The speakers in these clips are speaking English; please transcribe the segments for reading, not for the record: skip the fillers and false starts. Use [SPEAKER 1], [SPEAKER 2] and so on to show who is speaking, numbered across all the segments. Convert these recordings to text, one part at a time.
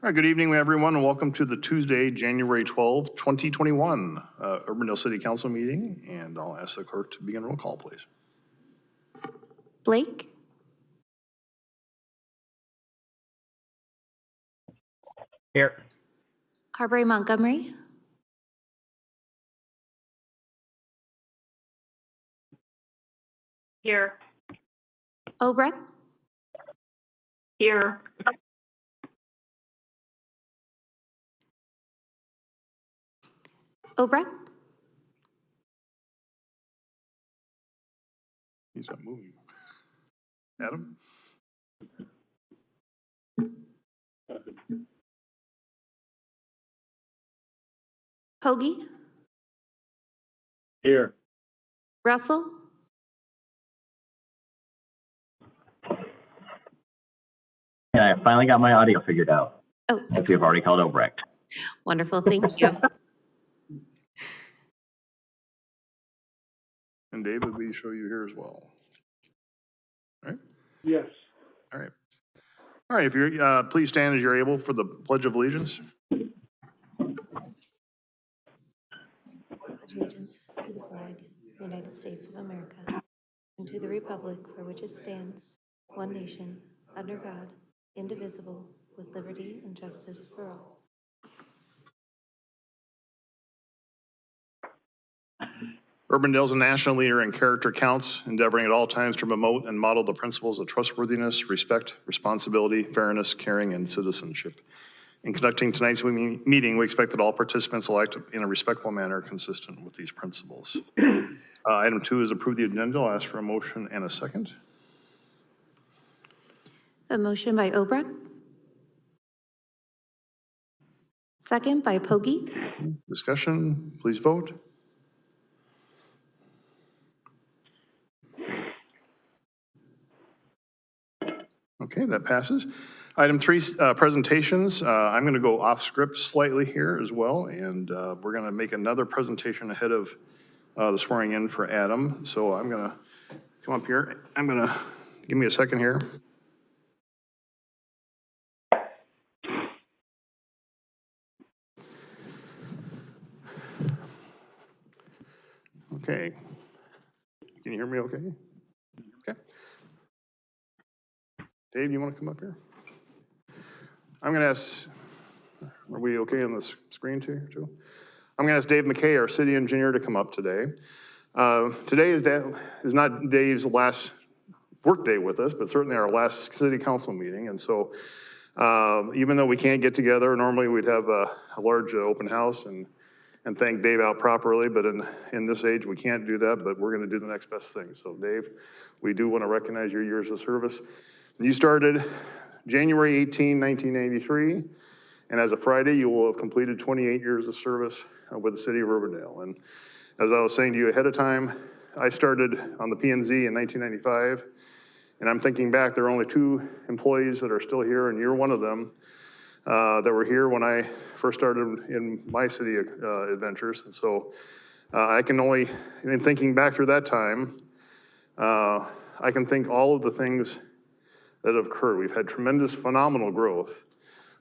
[SPEAKER 1] All right, good evening, everyone, and welcome to the Tuesday, January 12, 2021 Urbandale City Council meeting, and I'll ask the clerk to begin roll call, please.
[SPEAKER 2] Blake?
[SPEAKER 3] Here.
[SPEAKER 2] Carberry Montgomery?
[SPEAKER 4] Here.
[SPEAKER 2] Obrecht?
[SPEAKER 4] Here.
[SPEAKER 2] Obrecht?
[SPEAKER 1] He's not moving. Adam?
[SPEAKER 2] Hoagie?
[SPEAKER 3] Here.
[SPEAKER 2] Russell?
[SPEAKER 3] Yeah, I finally got my audio figured out.
[SPEAKER 2] Oh,
[SPEAKER 3] If you've
[SPEAKER 2] excellent.
[SPEAKER 3] already called Obrecht.
[SPEAKER 2] Wonderful, thank you.
[SPEAKER 1] And David, we show you here as well. All right?
[SPEAKER 5] Yes.
[SPEAKER 1] All right. All right, if you're, please stand as you're able for the Pledge of Allegiance.
[SPEAKER 2] Pledge allegiance to the flag of the United States of America and to the republic for which it stands, one nation, under God, indivisible, with liberty and justice for all.
[SPEAKER 1] Urbandale is a national leader in character counts, endeavoring at all times to promote and model the principles of trustworthiness, respect, responsibility, fairness, caring, and citizenship. In conducting tonight's meeting, we expect that all participants will act in a respectful manner consistent with these principles. Item 2 is approve the agenda. I'll ask for a motion and a second.
[SPEAKER 2] A motion by Obrecht. Second by Pogge.
[SPEAKER 1] Discussion, please vote. Okay, that passes. Item 3, presentations. I'm going to go off script slightly here as well, and we're going to make another presentation ahead of the swearing in for Adam. So I'm going to come up here. I'm going to, give me a second here. Okay. Can you hear me okay? Okay. Dave, you want to come up here? I'm going to ask, are we okay on the screen too? I'm going to ask Dave McKay, our city engineer, to come up today. Today is not Dave's last work day with us, but certainly our last city council meeting. And so even though we can't get together, normally we'd have a large open house and thank Dave out properly, but in this age, we can't do that, but we're going to do the next best thing. So Dave, we do want to recognize your years of service. You started January 18, 1983, and as of Friday, you will have completed 28 years of service with the city of Urbandale. And as I was saying to you ahead of time, I started on the P&Z in 1995, and I'm thinking back, there are only 2 employees that are still here, and you're one of them that were here when I first started in my city adventures. And so I can only, in thinking back through that time, I can think all of the things that have occurred. We've had tremendous, phenomenal growth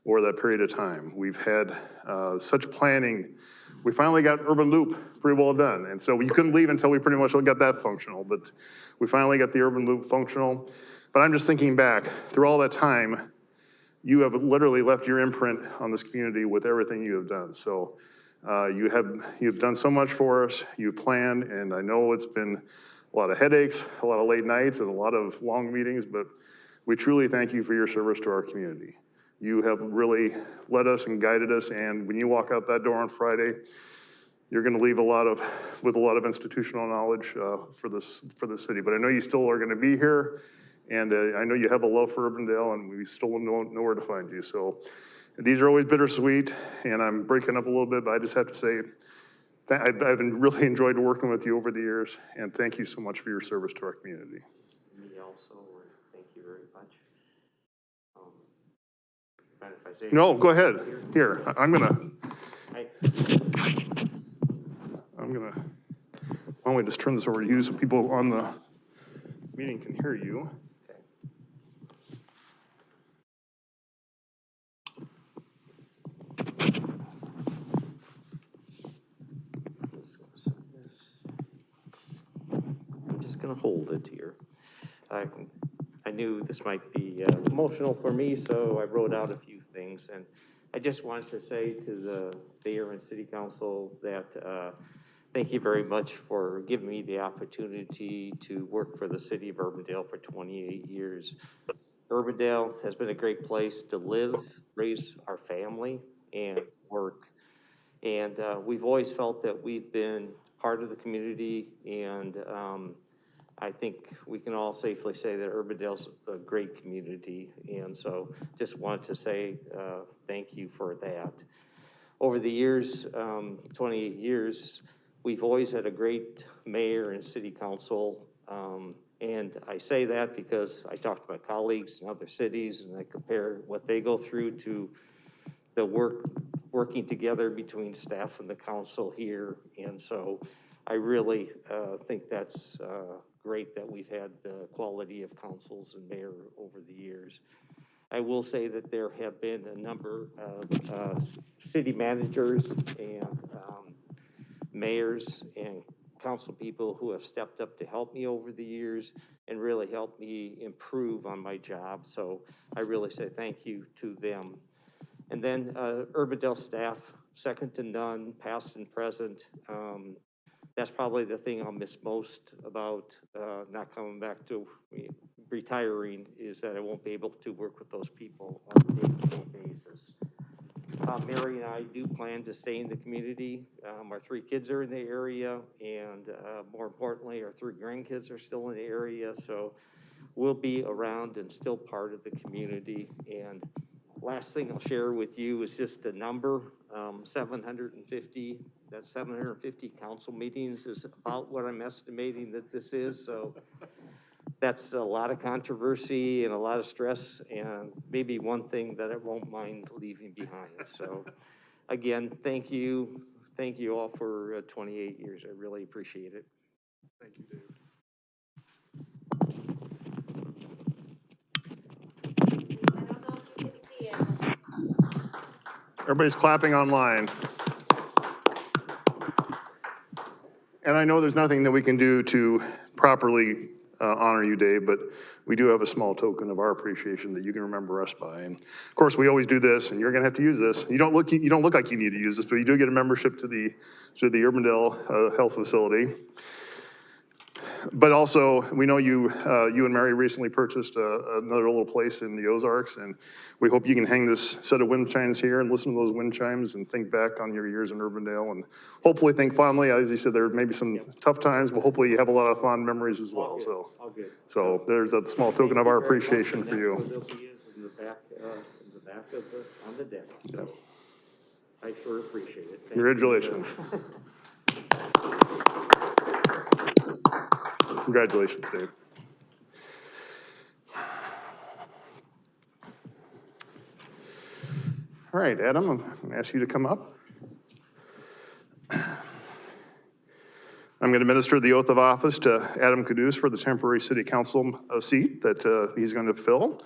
[SPEAKER 1] over that period of time. We've had such planning. We finally got Urban Loop pretty well done. And so we couldn't leave until we pretty much got that functional, but we finally got the Urban Loop functional. But I'm just thinking back, through all that time, you have literally left your imprint on this community with everything you have done. So you've done so much for us, you've planned, and I know it's been a lot of headaches, a lot of late nights, and a lot of long meetings, but we truly thank you for your service to our community. You have really led us and guided us, and when you walk out that door on Friday, you're going to leave with a lot of institutional knowledge for the city. But I know you still are going to be here, and I know you have a love for Urbandale, and we still know where to find you. So these are always bittersweet, and I'm breaking up a little bit, but I just have to say, I've really enjoyed working with you over the years, and thank you so much for your service to our community.
[SPEAKER 6] Me also, thank you very much. If I say
[SPEAKER 1] No, go ahead. Here, I'm gonna, why don't we just turn this over to you so people on the meeting can hear you.
[SPEAKER 6] gonna hold it here. I knew this might be emotional for me, so I wrote out a few things. And I just wanted to say to the mayor and city council that thank you very much for giving me the opportunity to work for the city of Urbandale for 28 years. Urbandale has been a great place to live, raise our family, and work. And we've always felt that we've been part of the community, and I think we can all safely say that Urbandale's a great community. And so just wanted to say thank you for that. Over the years, 28 years, we've always had a great mayor and city council. And I say that because I talk to my colleagues in other cities and I compare what they go through to the working together between staff and the council here. And so I really think that's great that we've had the quality of councils and mayor over the years. I will say that there have been a number of city managers and mayors and council people who have stepped up to help me over the years and really helped me improve on my job. So I really say thank you to them. And then Urbandale staff, second to none, past and present. That's probably the thing I'll miss most about not coming back to retiring, is that I won't be able to work with those people on a day-to-day basis. Mary and I do plan to stay in the community. Our 3 kids are in the area, and more importantly, our 3 grandkids are still in the area, so we'll be around and still part of the community. And last thing I'll share with you is just a number, 750. That's 750 council meetings is about what I'm estimating that this is. So that's a lot of controversy and a lot of stress, and maybe one thing that I won't mind leaving behind. So again, thank you. Thank you all for 28 years. I really appreciate it.
[SPEAKER 1] Thank you, Dave. Everybody's clapping online. And I know there's nothing that we can do to properly honor you, Dave, but we do have a small token of our appreciation that you can remember us by. And of course, we always do this, and you're gonna have to use this. You don't look like you need to use this, but you do get a membership to the Urbandale Health Facility. But also, we know you and Mary recently purchased another little place in the Ozarks, and we hope you can hang this set of wind chimes here and listen to those wind chimes and think back on your years in Urbandale, and hopefully think fondly. As you said, there may be some tough times, but hopefully you have a lot of fond memories as well.
[SPEAKER 6] All good.
[SPEAKER 1] So there's a small token of our appreciation for you.
[SPEAKER 6] In the back of on the deck.
[SPEAKER 1] Yep.
[SPEAKER 6] I sure appreciate it. Thank
[SPEAKER 1] Congratulations.
[SPEAKER 6] you.
[SPEAKER 1] Congratulations, Dave. All right, Adam, I'm going to ask you to come up. I'm going to administer the oath of office to Adam Kaduce for the temporary city council seat that he's going to fill.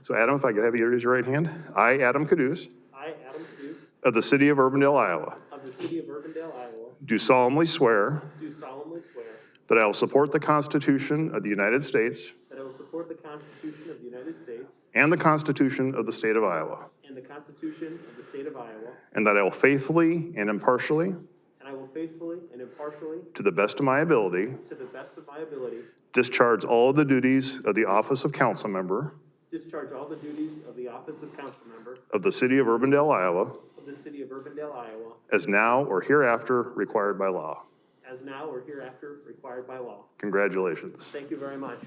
[SPEAKER 1] So Adam, if I could have you raise your right hand. I, Adam Kaduce,
[SPEAKER 6] I, Adam Kaduce,
[SPEAKER 1] of the city of Urbandale, Iowa,
[SPEAKER 6] of the city of Urbandale, Iowa,
[SPEAKER 1] do solemnly swear
[SPEAKER 6] do solemnly swear
[SPEAKER 1] that I will support the Constitution of the United States
[SPEAKER 6] that I will support the Constitution of the United States
[SPEAKER 1] and the Constitution of the state of Iowa,
[SPEAKER 6] and the Constitution of the state of Iowa,
[SPEAKER 1] and that I will faithfully and impartially,
[SPEAKER 6] and I will faithfully and impartially,
[SPEAKER 1] to the best of my ability,
[SPEAKER 6] to the best of my ability,
[SPEAKER 1] discharge all of the duties of the office of council member
[SPEAKER 6] discharge all the duties of the office of council member
[SPEAKER 1] of the city of Urbandale, Iowa,
[SPEAKER 6] of the city of Urbandale, Iowa,
[SPEAKER 1] as now or hereafter required by law.
[SPEAKER 6] as now or hereafter required by law.
[SPEAKER 1] Congratulations.
[SPEAKER 6] Thank you very much.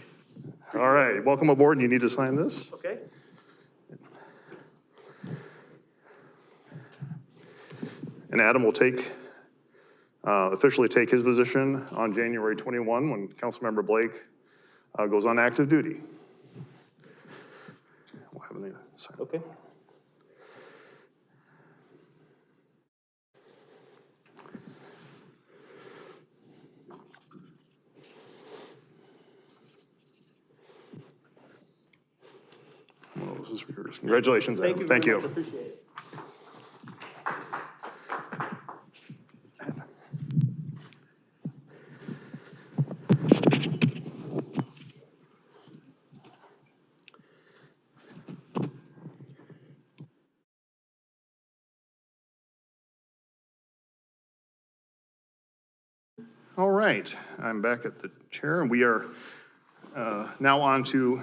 [SPEAKER 1] All right, welcome aboard, and you need to sign this.
[SPEAKER 6] Okay?
[SPEAKER 1] And Adam will officially take his position on January 21 when Councilmember Blake goes on active duty. We'll have him sign.
[SPEAKER 6] Okay.
[SPEAKER 1] Well, this is for yours. Congratulations, Adam. Thank
[SPEAKER 6] very much.
[SPEAKER 1] you.
[SPEAKER 6] Appreciate it.
[SPEAKER 1] All right, I'm back at the chair, and we are now on to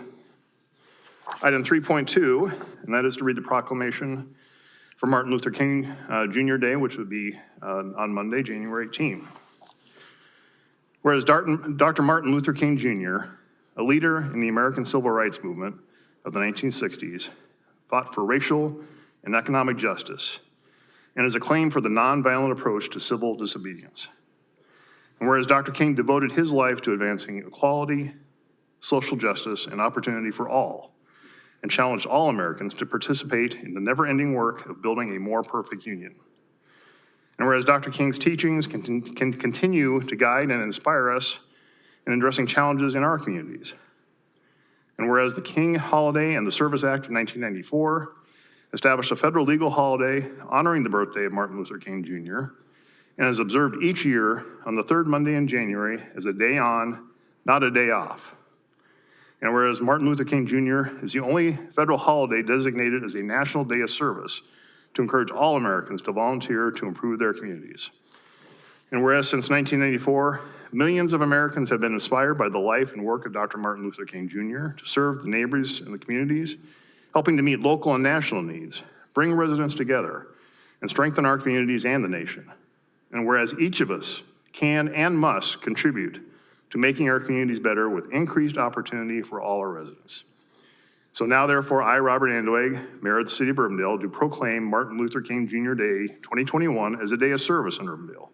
[SPEAKER 1] item 3.2, and that is to read the proclamation for Martin Luther King Jr. Day, which would be on Monday, January 18. Whereas Dr. Martin Luther King Jr., a leader in the American Civil Rights Movement of the 1960s, fought for racial and economic justice, and is acclaimed for the nonviolent approach to civil disobedience. And whereas Dr. King devoted his life to advancing equality, social justice, and opportunity for all, and challenged all Americans to participate in the never-ending work of building a more perfect union. And whereas Dr. King's teachings can continue to guide and inspire us in addressing challenges in our communities. And whereas the King Holiday and the Service Act of 1994 established a federal legal holiday honoring the birthday of Martin Luther King Jr., and is observed each year on the third Monday in January as a day on, not a day off. And whereas Martin Luther King Jr. is the only federal holiday designated as a national day of service to encourage all Americans to volunteer to improve their communities. And whereas since 1994, millions of Americans have been inspired by the life and work of Dr. Martin Luther King Jr. to serve the neighbors and the communities, helping to meet local and national needs, bring residents together, and strengthen our communities and the nation. And whereas each of us can and must contribute to making our communities better with increased opportunity for all our residents. So now, therefore, I, Robert Andweg, Mayor of the City of Urbandale, do proclaim Martin Luther King Jr. Day 2021 as a day of service in Urbandale,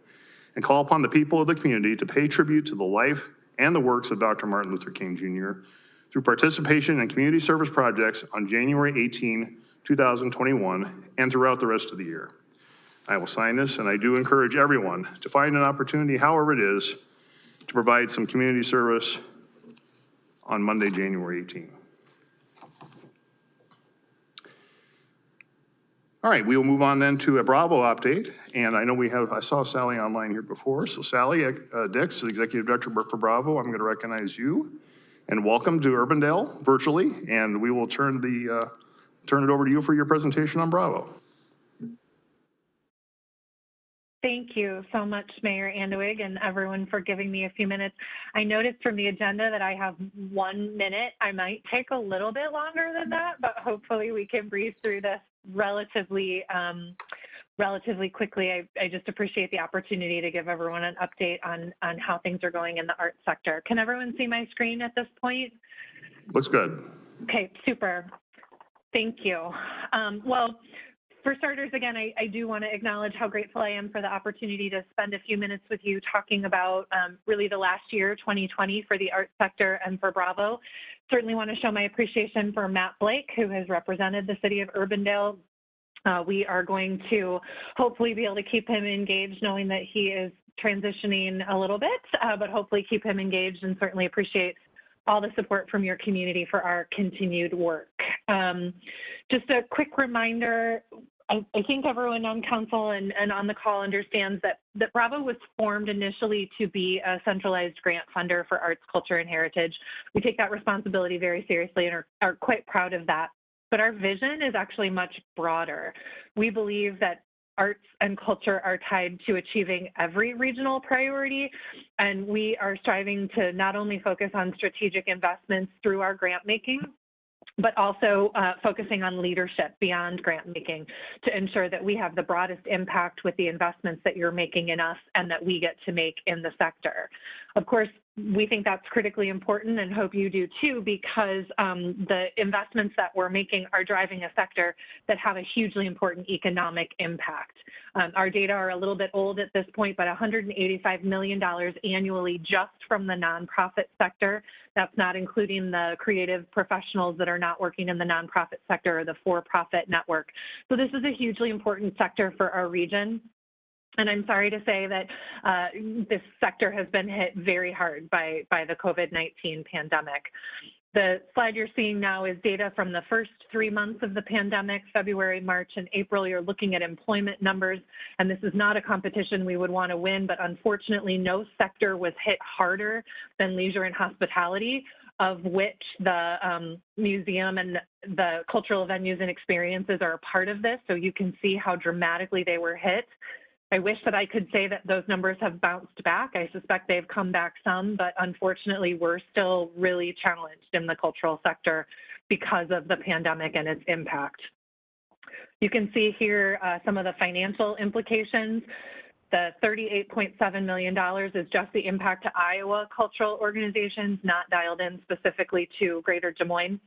[SPEAKER 1] and call upon the people of the community to pay tribute to the life and the works of Dr. Martin Luther King Jr. through participation in community service projects on January 18, 2021, and throughout the rest of the year. I will sign this, and I do encourage everyone to find an opportunity, however it is, to provide some community service on Monday, January 18. All right, we will move on then to a Bravo update. And I know I saw Sally online here before. So Sally Dix, the Executive Director for Bravo, I'm going to recognize you. And welcome to Urbandale virtually. And we will turn it over to you for your presentation on Bravo.
[SPEAKER 4] Thank you so much, Mayor Andweg, and everyone for giving me a few minutes. I noticed from the agenda that I have 1 minute. I might take a little bit longer than that, but hopefully we can breeze through this relatively quickly. I just appreciate the opportunity to give everyone an update on how things are going in the arts sector. Can everyone see my screen at this point?
[SPEAKER 1] Looks good.
[SPEAKER 4] Okay, super. Thank you. Well, for starters, again, I do want to acknowledge how grateful I am for the opportunity to spend a few minutes with you talking about really the last year, 2020, for the arts sector and for Bravo. Certainly want to show my appreciation for Matt Blake, who has represented the City of Urbandale. We are going to hopefully be able to keep him engaged, knowing that he is transitioning a little bit, but hopefully keep him engaged, and certainly appreciate all the support from your community for our continued work. Just a quick reminder, I think everyone on council and on the call understands that Bravo was formed initially to be a centralized grant funder for arts, culture, and heritage. We take that responsibility very seriously and are quite proud of that. But our vision is actually much broader. We believe that arts and culture are tied to achieving every regional priority, and we are striving to not only focus on strategic investments through our grant making, but also focusing on leadership beyond grant making to ensure that we have the broadest impact with the investments that you're making in us and that we get to make in the sector. Of course, we think that's critically important and hope you do too, because the investments that we're making are driving a sector that have a hugely important economic impact. Our data are a little bit old at this point, but $185 million annually just from the nonprofit sector. That's not including the creative professionals that are not working in the nonprofit sector or the for-profit network. So this is a hugely important sector for our region. And I'm sorry to say that this sector has been hit very hard by the COVID-19 pandemic. The slide you're seeing now is data from the first 3 months of the pandemic, February, March, and April. You're looking at employment numbers, and this is not a competition we would want to win, but unfortunately no sector was hit harder than leisure and hospitality, of which the museum and the cultural venues and experiences are a part of this. So you can see how dramatically they were hit. I wish that I could say that those numbers have bounced back. I suspect they've come back some, but unfortunately, we're still really challenged in the cultural sector because of the pandemic and its impact. You can see here some of the financial implications. The $38.7 million is just the impact to Iowa cultural organizations, not dialed in specifically to Greater Des Moines,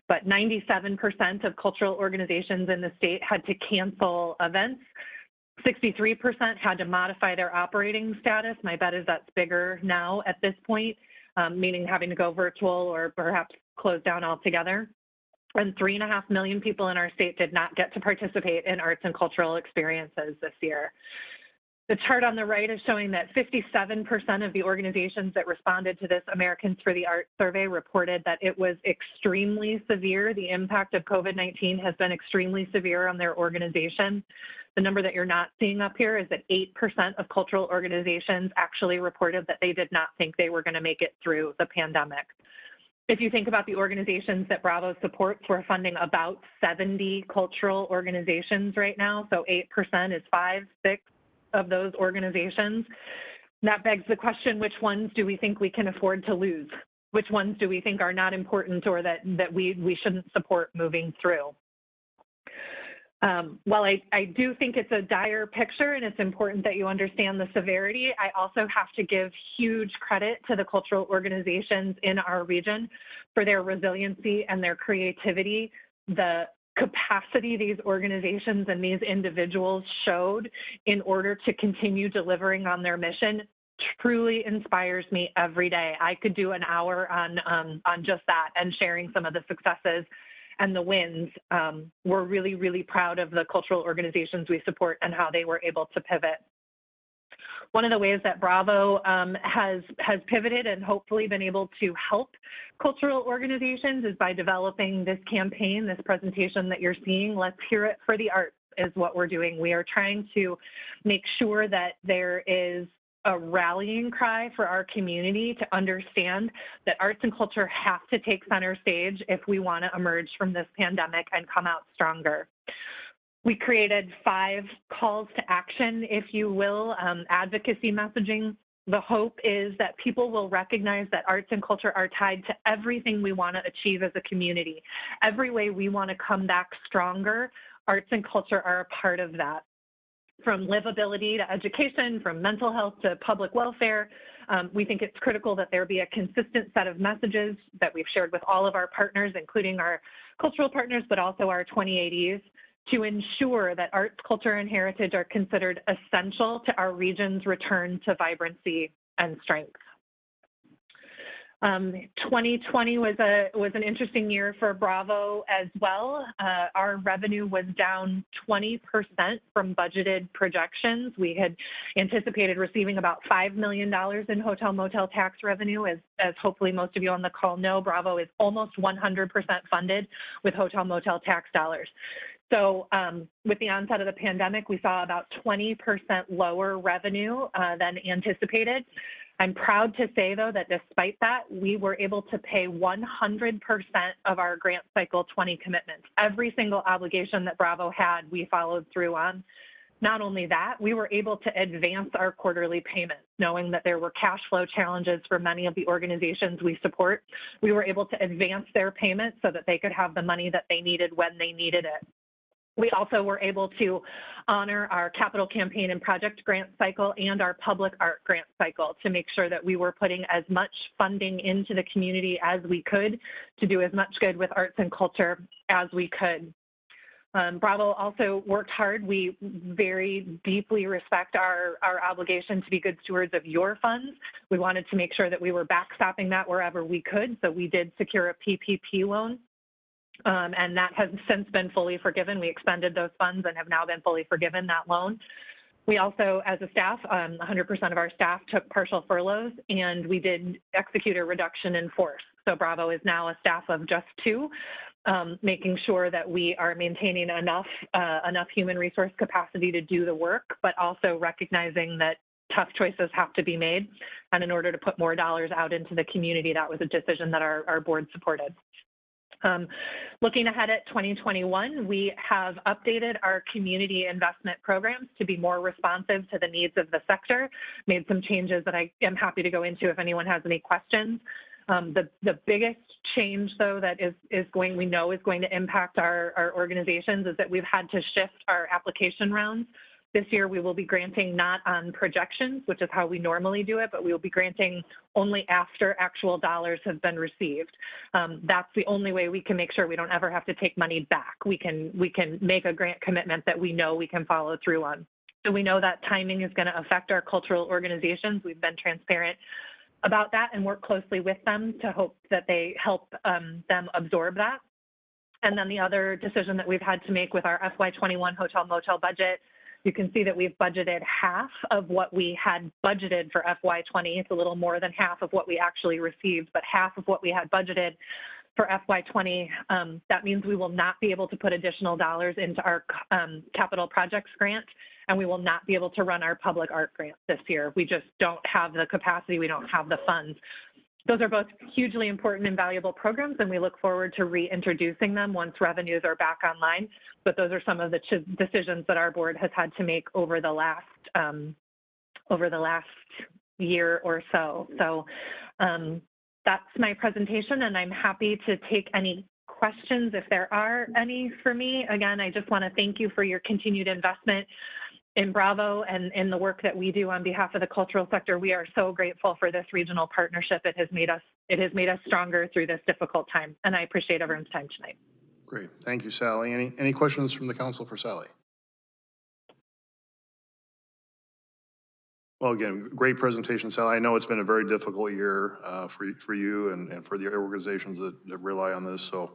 [SPEAKER 4] but 97% of cultural organizations in the state had to cancel events. 63% had to modify their operating status. My bet is that's bigger now at this point, meaning having to go virtual or perhaps close down altogether. And 3.5 million people in our state did not get to participate in arts and cultural experiences this year. The chart on the right is showing that 57% of the organizations that responded to this Americans for the Arts survey reported that it was extremely severe. The impact of COVID-19 has been extremely severe on their organization. The number that you're not seeing up here is that 8% of cultural organizations actually reported that they did not think they were going to make it through the pandemic. If you think about the organizations that Bravo supports, we're funding about 70 cultural organizations right now. So 8% is 5, 6 of those organizations. That begs the question, which ones do we think we can afford to lose? Which ones do we think are not important or that we shouldn't support moving through? While I do think it's a dire picture and it's important that you understand the severity, I also have to give huge credit to the cultural organizations in our region for their resiliency and their creativity. The capacity these organizations and these individuals showed in order to continue delivering on their mission truly inspires me every day. I could do an hour on just that and sharing some of the successes and the wins. We're really, really proud of the cultural organizations we support and how they were able to pivot. One of the ways that Bravo has pivoted and hopefully been able to help cultural organizations is by developing this campaign, this presentation that you're seeing. Let's Hear It for the Arts is what we're doing. We are trying to make sure that there is a rallying cry for our community to understand that arts and culture have to take center stage if we want to emerge from this pandemic and come out stronger. We created 5 calls to action, if you will, advocacy messaging. The hope is that people will recognize that arts and culture are tied to everything we want to achieve as a community. Every way we want to come back stronger, arts and culture are a part of that. From livability to education, from mental health to public welfare, we think it's critical that there be a consistent set of messages that we've shared with all of our partners, including our cultural partners, but also our 2080s, to ensure that arts, culture, and heritage are considered essential to our region's return to vibrancy and strength. 2020 was an interesting year for Bravo as well. Our revenue was down 20% from budgeted projections. We had anticipated receiving about $5 million in hotel motel tax revenue. As hopefully most of you on the call know, Bravo is almost 100% funded with hotel motel tax dollars. So with the onset of the pandemic, we saw about 20% lower revenue than anticipated. I'm proud to say, though, that despite that, we were able to pay 100% of our grant cycle 20 commitments. Every single obligation that Bravo had, we followed through on. Not only that, we were able to advance our quarterly payments, knowing that there were cash flow challenges for many of the organizations we support. We were able to advance their payments so that they could have the money that they needed when they needed it. We also were able to honor our capital campaign and project grant cycle and our public art grant cycle to make sure that we were putting as much funding into the community as we could to do as much good with arts and culture as we could. Bravo also worked hard. We very deeply respect our obligation to be good stewards of your funds. We wanted to make sure that we were backstopping that wherever we could, so we did secure a PPP loan. And that has since been fully forgiven. We expended those funds and have now been fully forgiven that loan. We also, as a staff, 100% of our staff took partial furloughs, and we did execute a reduction in force. So Bravo is now a staff of just 2, making sure that we are maintaining enough human resource capacity to do the work, but also recognizing that tough choices have to be made. And in order to put more dollars out into the community, that was a decision that our board supported. Looking ahead at 2021, we have updated our community investment programs to be more responsive to the needs of the sector, made some changes that I am happy to go into if anyone has any questions. The biggest change, though, that we know is going to impact our organizations is that we've had to shift our application rounds. This year, we will be granting not on projections, which is how we normally do it, but we will be granting only after actual dollars have been received. That's the only way we can make sure we don't ever have to take money back. We can make a grant commitment that we know we can follow through on. So we know that timing is going to affect our cultural organizations. We've been transparent about that and work closely with them to hope that they help them absorb that. And then the other decision that we've had to make with our FY21 hotel motel budget, you can see that we've budgeted half of what we had budgeted for FY20. It's a little more than half of what we actually received, but half of what we had budgeted for FY20. That means we will not be able to put additional dollars into our capital projects grant, and we will not be able to run our public art grant this year. We just don't have the capacity. We don't have the funds. Those are both hugely important and valuable programs, and we look forward to reintroducing them once revenues are back online. But those are some of the decisions that our board has had to make over the last year or so. So that's my presentation, and I'm happy to take any questions if there are any for me. Again, I just want to thank you for your continued investment in Bravo and in the work that we do on behalf of the cultural sector. We are so grateful for this regional partnership. It has made us stronger through this difficult time, and I appreciate everyone's time tonight.
[SPEAKER 1] Great. Thank you, Sally. Any questions from the council for Sally? Well, again, great presentation, Sally. I know it's been a very difficult year for you and for the organizations that rely on this. So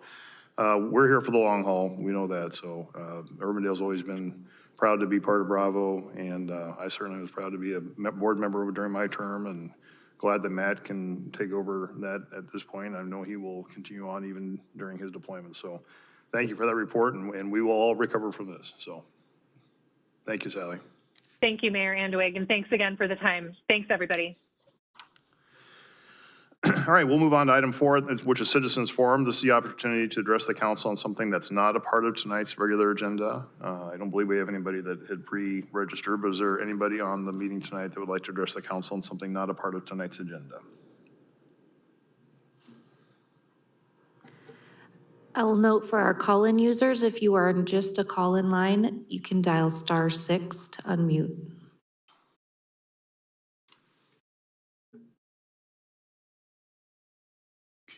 [SPEAKER 1] we're here for the long haul. We know that. So Urbandale's always been proud to be part of Bravo, and I certainly was proud to be a board member during my term, and glad that Matt can take over that at this point. I know he will continue on even during his deployment. So thank you for that report, and we will all recover from this. So thank you, Sally.
[SPEAKER 4] Thank you, Mayor Andwig, and thanks again for the time. Thanks, everybody.
[SPEAKER 1] All right, we'll move on to item 4, which is Citizens Forum. This is the opportunity to address the council on something that's not a part of tonight's regular agenda. I don't believe we have anybody that had pre-registered, but is there anybody on the meeting tonight that would like to address the council on something not a part of tonight's agenda?
[SPEAKER 2] I will note for our call-in users, if you are in just a call-in line, you can dial *6 to unmute.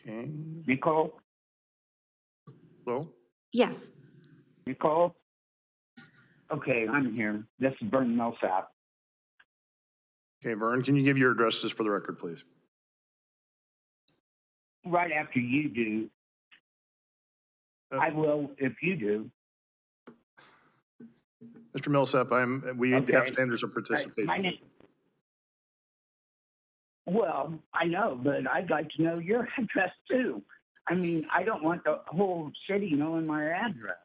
[SPEAKER 1] Okay.
[SPEAKER 5] Nicole?
[SPEAKER 1] Hello?
[SPEAKER 2] Yes.
[SPEAKER 5] Nicole? Okay, I'm here. This is Vern Millsap.
[SPEAKER 1] Okay, Vern, can you give your address just for the record, please?
[SPEAKER 5] Right after you do, I will if you do.
[SPEAKER 1] Mr. Millsap, we
[SPEAKER 5] Okay.
[SPEAKER 1] have standards of
[SPEAKER 5] My
[SPEAKER 1] participation.
[SPEAKER 5] name, well, I know, but I'd like to know your address too. I mean, I don't want the whole city knowing my address,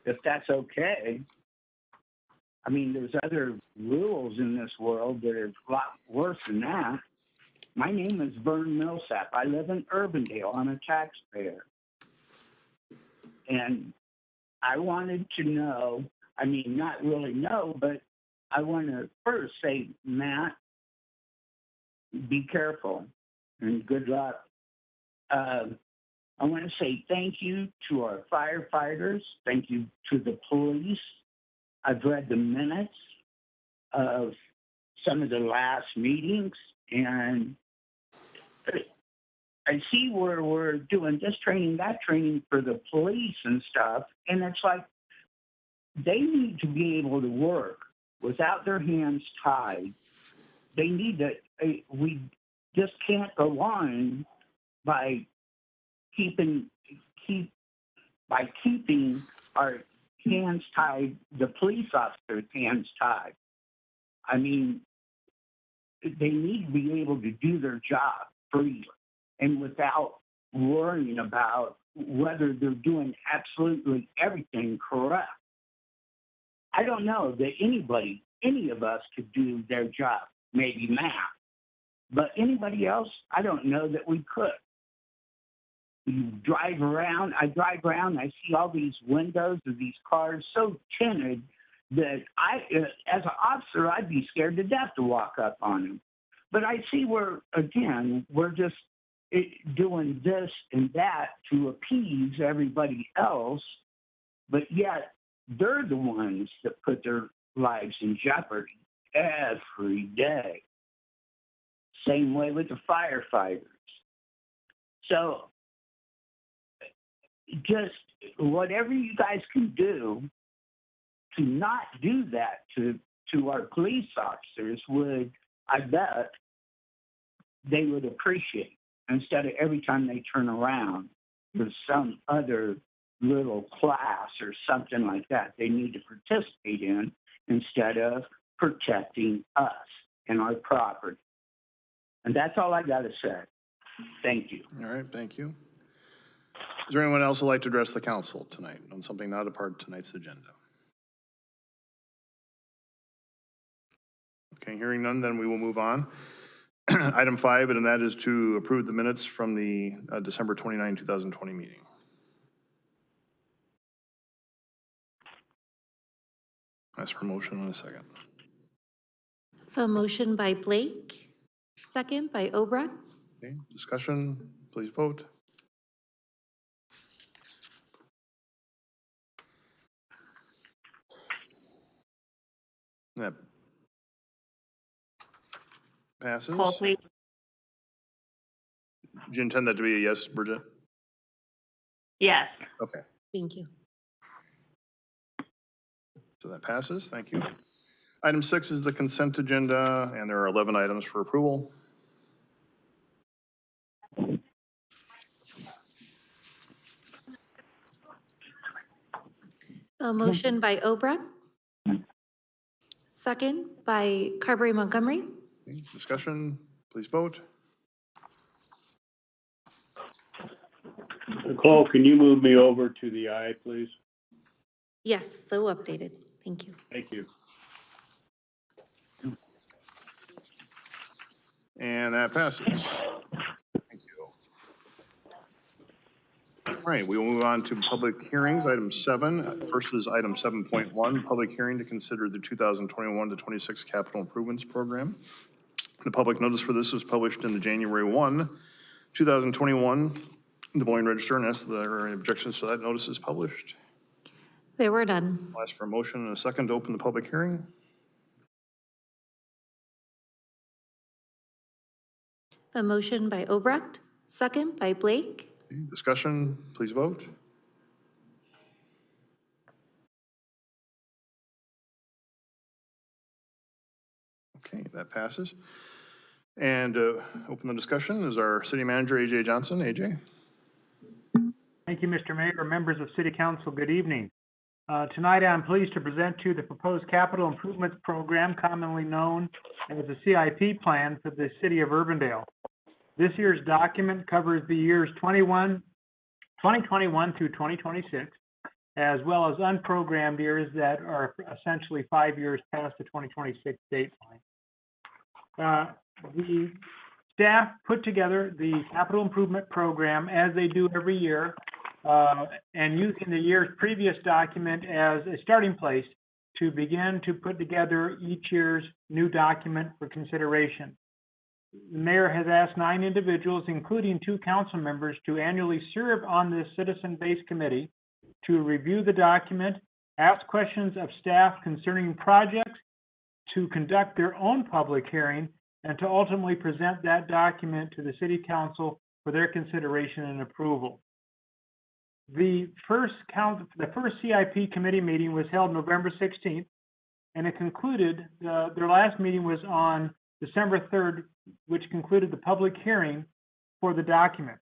[SPEAKER 5] if that's okay. I mean, there's other rules in this world that are a lot worse than that. My name is Vern Millsap. I live in Urbandale. I'm a taxpayer. And I wanted to know, I mean, not really know, but I want to first say, Matt, be careful and good luck. I want to say thank you to our firefighters. Thank you to the police. I've read the minutes of some of the last meetings, and I see where we're doing this training, that training for the police and stuff, and it's like they need to be able to work without their hands tied. They need to, we just can't go on by keeping our hands tied, the police officers' hands tied. I mean, they need to be able to do their job freely and without worrying about whether they're doing absolutely everything correct. I don't know that any of us could do their job, maybe Matt, but anybody else, I don't know that we could. you drive around, I drive around, I see all these windows of these cars so tinted that as an officer, I'd be scared to death to walk up on them. But I see we're just doing this and that to appease everybody else, but yet they're the ones that put their lives in jeopardy every day. Same way with the firefighters. So just whatever you guys can do to not do that to our police officers would, I bet, they would appreciate. Instead of every time they turn around, there's some other little class or something like that they need to participate in instead of protecting us and our property. And that's all I got to say. Thank you.
[SPEAKER 1] All right, thank you. Is there anyone else who'd like to address the council tonight on something not a part of tonight's agenda? Okay, hearing none, then we will move on. Item 5, and that is to approve the minutes from the December 29, 2020 meeting. Ask for a motion in a second.
[SPEAKER 2] A motion by Blake, second by Obrecht.
[SPEAKER 1] Okay, discussion, please vote. That passes.
[SPEAKER 7] Call, please.
[SPEAKER 1] Do you intend that to be a yes, Bridget?
[SPEAKER 7] Yes.
[SPEAKER 1] Okay,
[SPEAKER 2] Thank you.
[SPEAKER 1] so that passes, thank you. Item 6 is the consent agenda, and there are 11 items for approval.
[SPEAKER 2] A motion by Obrecht, second by Carberry Montgomery.
[SPEAKER 1] Okay, discussion, please vote.
[SPEAKER 8] Nicole, can you move me over to the I, please?
[SPEAKER 2] Yes, so updated. Thank you.
[SPEAKER 8] Thank you.
[SPEAKER 1] And that passes. Thank you. All right, we will move on to public hearings, item 7. First is item 7.1, public hearing to consider the 2021 to 26 capital improvements program. The public notice for this was published in the January 1, 2021 Des Moines Register, and ask if there are any objections to that notice is published.
[SPEAKER 2] There were none.
[SPEAKER 1] I'll ask for a motion and a second to open the public hearing.
[SPEAKER 2] A motion by Obrecht, second by Blake.
[SPEAKER 1] Discussion, please vote. Okay, that passes. And open the discussion is our city manager, AJ Johnson. AJ?
[SPEAKER 9] Thank you, Mr. Mayor. Members of City Council, good evening. Tonight, I'm pleased to present to you the proposed capital improvements program, commonly known as the CIP plan for the city of Urbandale. This year's document covers the years 2021 through 2026, as well as unprogrammed years that are essentially 5 years past the 2026 date line. The staff put together the capital improvement program as they do every year, and using the year's previous document as a starting place to begin to put together each year's new document for consideration. The mayor has asked 9 individuals, including 2 council members, to annually serve on this citizen-based committee to review the document, ask questions of staff concerning projects, to conduct their own public hearing, and to ultimately present that document to the city council for their consideration and approval. The first CIP committee meeting was held November 16th, and it concluded, their last meeting was on December 3rd, which concluded the public hearing for the document.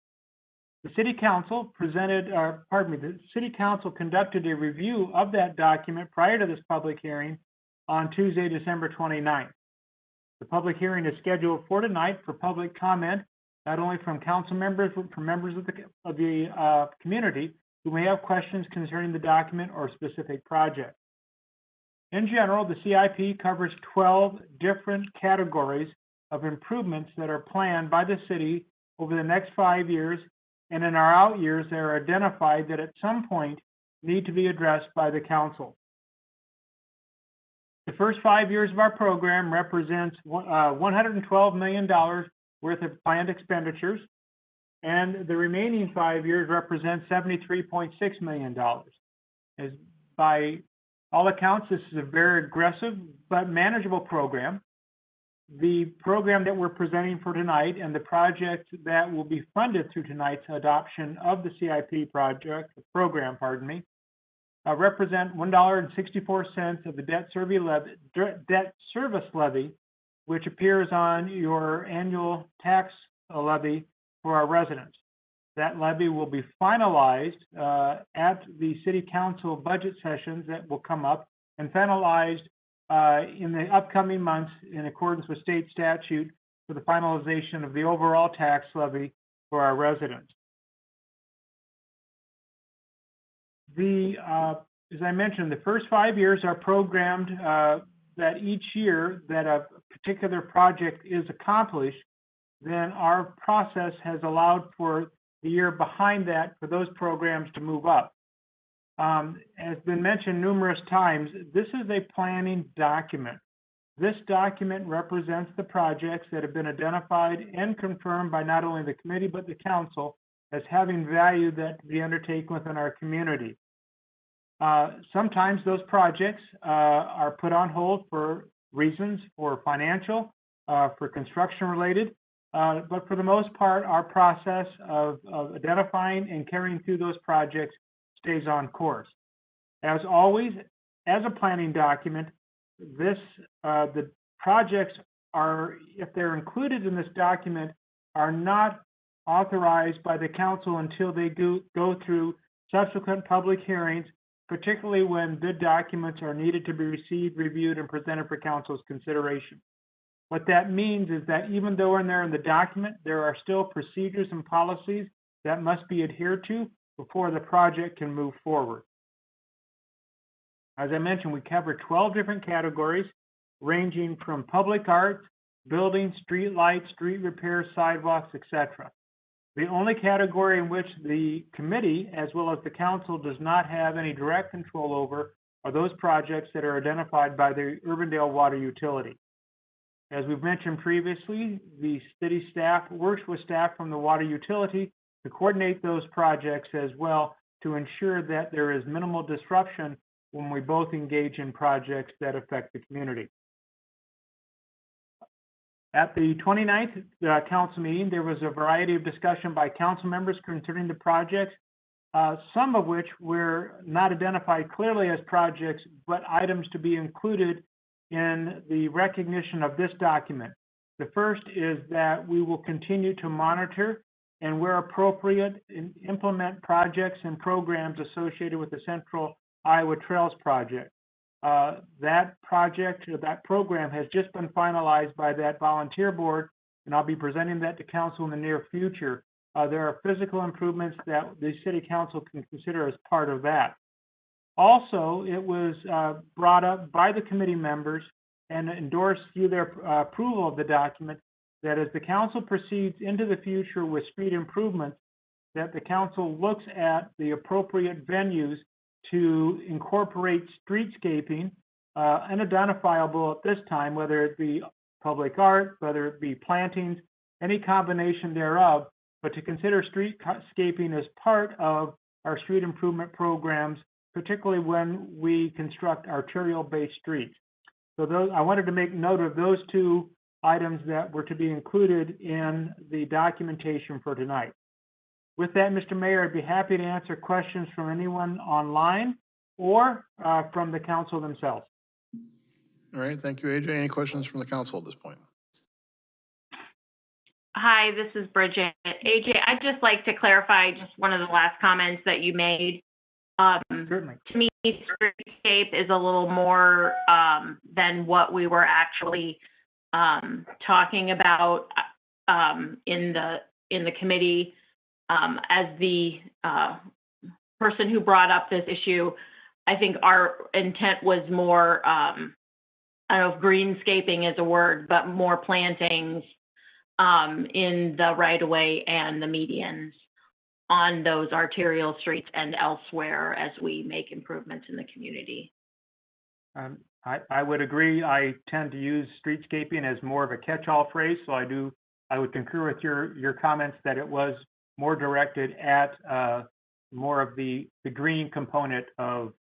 [SPEAKER 9] The city council the city council conducted a review of that document prior to this public hearing on Tuesday, December 29th. The public hearing is scheduled for tonight for public comment, not only from council members, but from members of the community who may have questions concerning the document or specific project. In general, the CIP covers 12 different categories of improvements that are planned by the city over the next 5 years and in our out years, they are identified that at some point need to be addressed by the council. The first 5 years of our program represents $112 million worth of planned expenditures, and the remaining 5 years represent $73.6 million. As by all accounts, this is a very aggressive but manageable program. The program that we're presenting for tonight and the project that will be funded through tonight's adoption of the CIP program, represent $1.64 of the debt service levy, which appears on your annual tax levy for our residents. That levy will be finalized at the City Council budget sessions that will come up and finalized in the upcoming months in accordance with state statute for the finalization of the overall tax levy for our residents. As I mentioned, the first 5 years are programmed that each year that a particular project is accomplished, then our process has allowed for the year behind that for those programs to move up. As been mentioned numerous times, this is a planning document. This document represents the projects that have been identified and confirmed by not only the committee but the council as having value that to be undertaken within our community. Sometimes those projects are put on hold for reasons for financial, for construction related, but for the most part, our process of identifying and carrying through those projects stays on course. As always, as a planning document, the projects are, if they're included in this document, are not authorized by the council until they go through subsequent public hearings, particularly when bid documents are needed to be received, reviewed, and presented for council's consideration. What that means is that even though they're in the document, there are still procedures and policies that must be adhered to before the project can move forward. As I mentioned, we cover 12 different categories, ranging from public art, buildings, street lights, street repairs, sidewalks, etc. The only category in which the committee, as well as the council, does not have any direct control over are those projects that are identified by the Urbandale Water Utility. As we've mentioned previously, the city staff works with staff from the water utility to coordinate those projects as well to ensure that there is minimal disruption when we both engage in projects that affect the community. At the 29th council meeting, there was a variety of discussion by council members concerning the projects, some of which were not identified clearly as projects, but items to be included in the recognition of this document. The first is that we will continue to monitor and, where appropriate, implement projects and programs associated with the Central Iowa Trails project. That project, or that program, has just been finalized by that volunteer board, and I'll be presenting that to council in the near future. There are physical improvements that the city council can consider as part of that. Also, it was brought up by the committee members and endorsed through their approval of the document that as the council proceeds into the future with street improvements, that the council looks at the appropriate venues to incorporate streetscaping, unidentifiable at this time, whether it be public art, whether it be plantings, any combination thereof, but to consider streetscaping as part of our street improvement programs, particularly when we construct arterial-based streets. So I wanted to make note of those two items that were to be included in the documentation for tonight. With that, Mr. Mayor, I'd be happy to answer questions from anyone online or from the council themselves.
[SPEAKER 1] All right, thank you, AJ. Any questions from the council at this point?
[SPEAKER 7] Hi, this is Bridget. AJ, I'd just like to clarify just one of the last comments that you made.
[SPEAKER 9] Certainly.
[SPEAKER 7] To me, streetscape is a little more than what we were actually talking about in the committee. As the person who brought up this issue, I think our intent was more, I don't know if greenscaping is a word, but more plantings in the right-of-way and the medians. on those arterial streets and elsewhere as we make improvements in the community.
[SPEAKER 9] I would agree. I tend to use streetscaping as more of a catch-all phrase, so I would concur with your comments that it was more directed at more of the green component of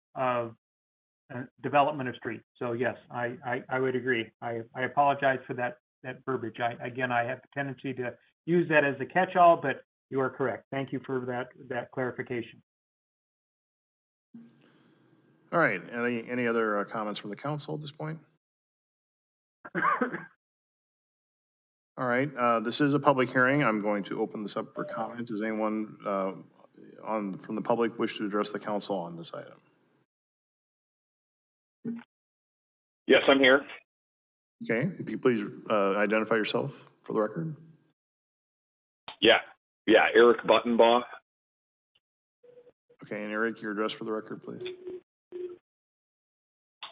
[SPEAKER 9] development of streets. So yes, I would agree. I apologize for that verbiage. Again, I have a tendency to use that as a catch-all, but you are correct. Thank you for that clarification.
[SPEAKER 1] All right, any other comments from the council at this point? All right, this is a public hearing. I'm going to open this up for comment. Does anyone from the public wish to address the council on this item?
[SPEAKER 10] Yes, I'm here.
[SPEAKER 1] Okay, if you please identify yourself for the record.
[SPEAKER 10] Yeah, Eric Buttonbaugh.
[SPEAKER 1] Okay, and Eric, your address for the record, please.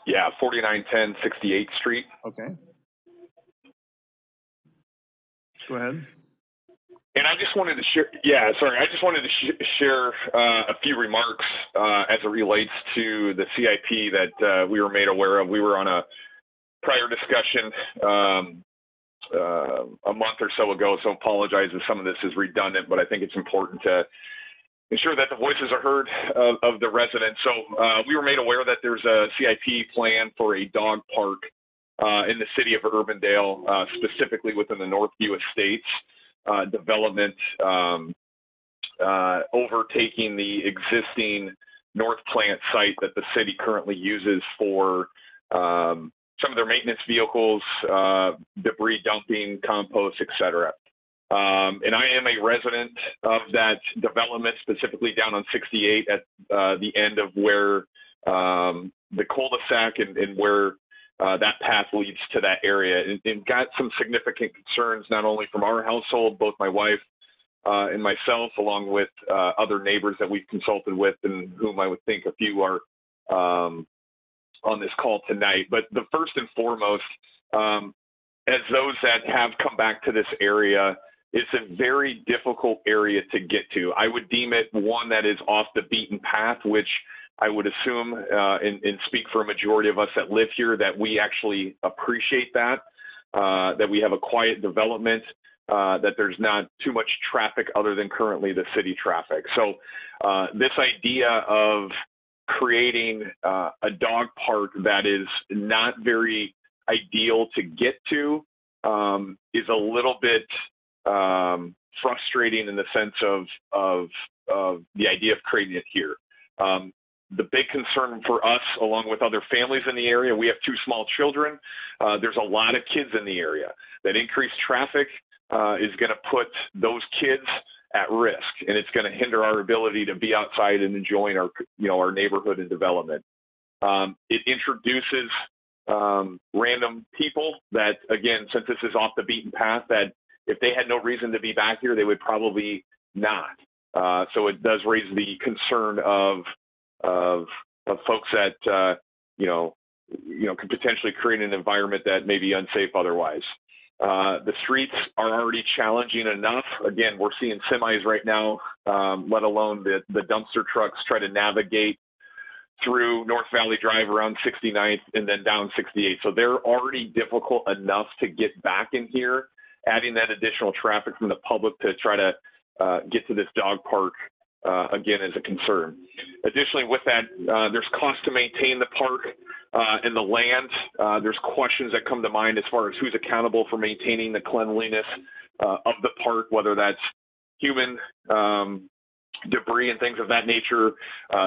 [SPEAKER 10] Yeah, 4910 68th Street.
[SPEAKER 1] Okay. Go ahead.
[SPEAKER 10] And I just wanted to share, I just wanted to share a few remarks as it relates to the CIP that we were made aware of. We were on a prior discussion a month or so ago, so apologize if some of this is redundant, but I think it's important to ensure that the voices are heard of the residents. So we were made aware that there's a CIP plan for a dog park in the city of Urbandale, specifically within the Northview Estates development, overtaking the existing North Plant site that the city currently uses for some of their maintenance vehicles, debris dumping, compost, etc. And I am a resident of that development, specifically down on 68 at the end of where the cul-de-sac and where that path leads to that area, and got some significant concerns, not only from our household, both my wife and myself, along with other neighbors that we've consulted with, and whom I would think a few are on this call tonight. But the first and foremost, as those that have come back to this area, it's a very difficult area to get to. I would deem it one that is off the beaten path, which I would assume and speak for a majority of us that live here, that we actually appreciate that we have a quiet development, that there's not too much traffic other than currently the city traffic. So this idea of creating a dog park that is not very ideal to get to is a little bit frustrating in the sense of the idea of creating it here. The big concern for us, along with other families in the area, we have 2 small children. There's a lot of kids in the area. That increased traffic is going to put those kids at risk, and it's going to hinder our ability to be outside and enjoying our neighborhood and development. It introduces random people that, again, since this is off the beaten path, that if they had no reason to be back here, they would probably not. So it does raise the concern of folks that could potentially create an environment that may be unsafe otherwise. The streets are already challenging enough. Again, we're seeing semis right now, let alone the dumpster trucks try to navigate through North Valley Drive around 69th and then down 68. So they're already difficult enough to get back in here. Adding that additional traffic from the public to try to get to this dog park, again, is a concern. Additionally, with that, there's cost to maintain the park and the land. There's questions that come to mind as far as who's accountable for maintaining the cleanliness of the park, whether that's human debris and things of that nature,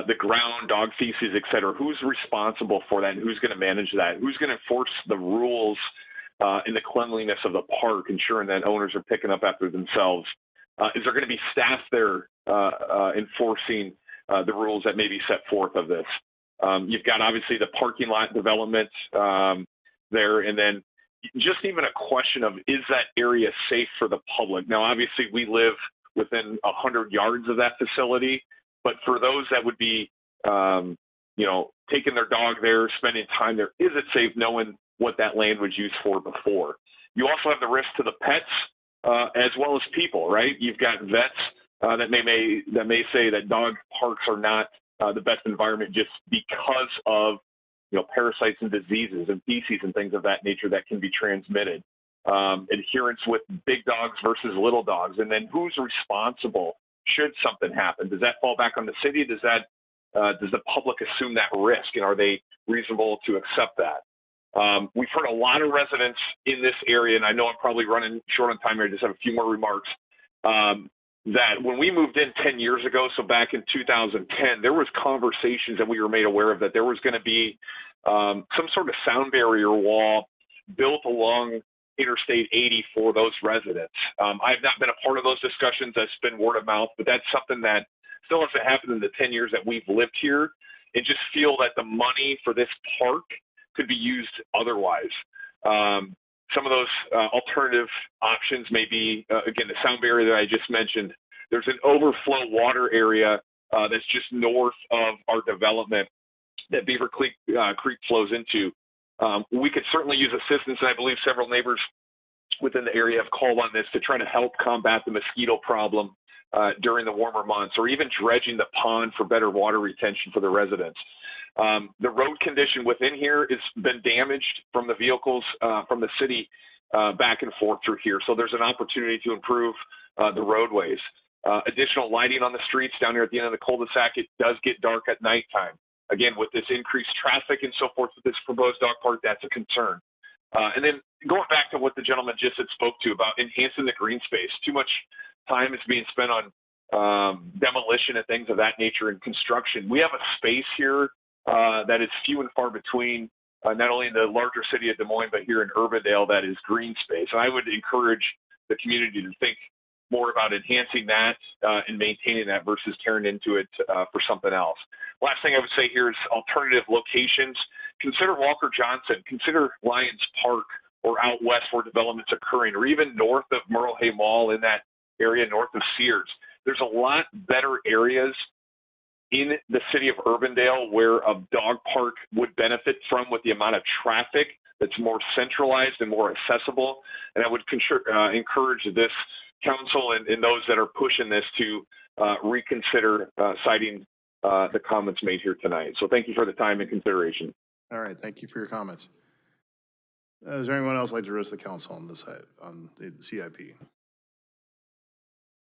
[SPEAKER 10] the ground, dog feces, et cetera. Who's responsible for that, and who's going to manage that? Who's going to enforce the rules in the cleanliness of the park, ensuring that owners are picking up after themselves? Is there going to be staff there enforcing the rules that may be set forth of this? You've got obviously the parking lot development there, and then just even a question of, is that area safe for the public? Now, obviously, we live within 100 yards of that facility, but for those that would be, taking their dog there, spending time there, is it safe knowing what that land was used for before? You also have the risk to the pets as well as people, right? You've got vets that may say that dog parks are not the best environment just because of parasites and diseases and feces and things of that nature that can be transmitted. Adherence with big dogs versus little dogs, and then who's responsible should something happen? Does that fall back on the city? Does the public assume that risk, and are they reasonable to accept that? We've heard a lot of residents in this area, and I know I'm probably running short on time here. I just have a few more remarks. That when we moved in 10 years ago, so back in 2010, there was conversations that we were made aware of that there was going to be some sort of sound barrier wall built along Interstate 80 for those residents. I've not been a part of those discussions. That's been word of mouth, but that's something that still hasn't happened in the 10 years that we've lived here, and just feel that the money for this park could be used otherwise. Some of those alternative options may be, again, the sound barrier that I just mentioned. There's an overflow water area that's just north of our development that Beaver Creek flows into. We could certainly use assistance, and I believe several neighbors within the area have called on this to try to help combat the mosquito problem during the warmer months, or even dredging the pond for better water retention for the residents. The road condition within here has been damaged from the vehicles from the city back and forth through here. So there's an opportunity to improve the roadways. Additional lighting on the streets down here at the end of the cul-de-sac. It does get dark at nighttime. Again, with this increased traffic and so forth with this proposed dog park, that's a concern. And then going back to what the gentleman just had spoke to about enhancing the green space. Too much time is being spent on demolition and things of that nature and construction. We have a space here that is few and far between, not only in the larger city of Des Moines, but here in Urbandale, that is green space. And I would encourage the community to think more about enhancing that and maintaining that versus tearing into it for something else. Last thing I would say here is alternative locations. Consider Walker Johnson, consider Lions Park, or out west where development's occurring, or even north of Merle Hay Mall in that area north of Sears. There's a lot better areas in the city of Urbandale where a dog park would benefit from, with the amount of traffic that's more centralized and more accessible. And I would encourage this council and those that are pushing this to reconsider citing the comments made here tonight. So thank you for the time and consideration.
[SPEAKER 1] All right, thank you for your comments. Is there anyone else like to address the council on this on the CIP?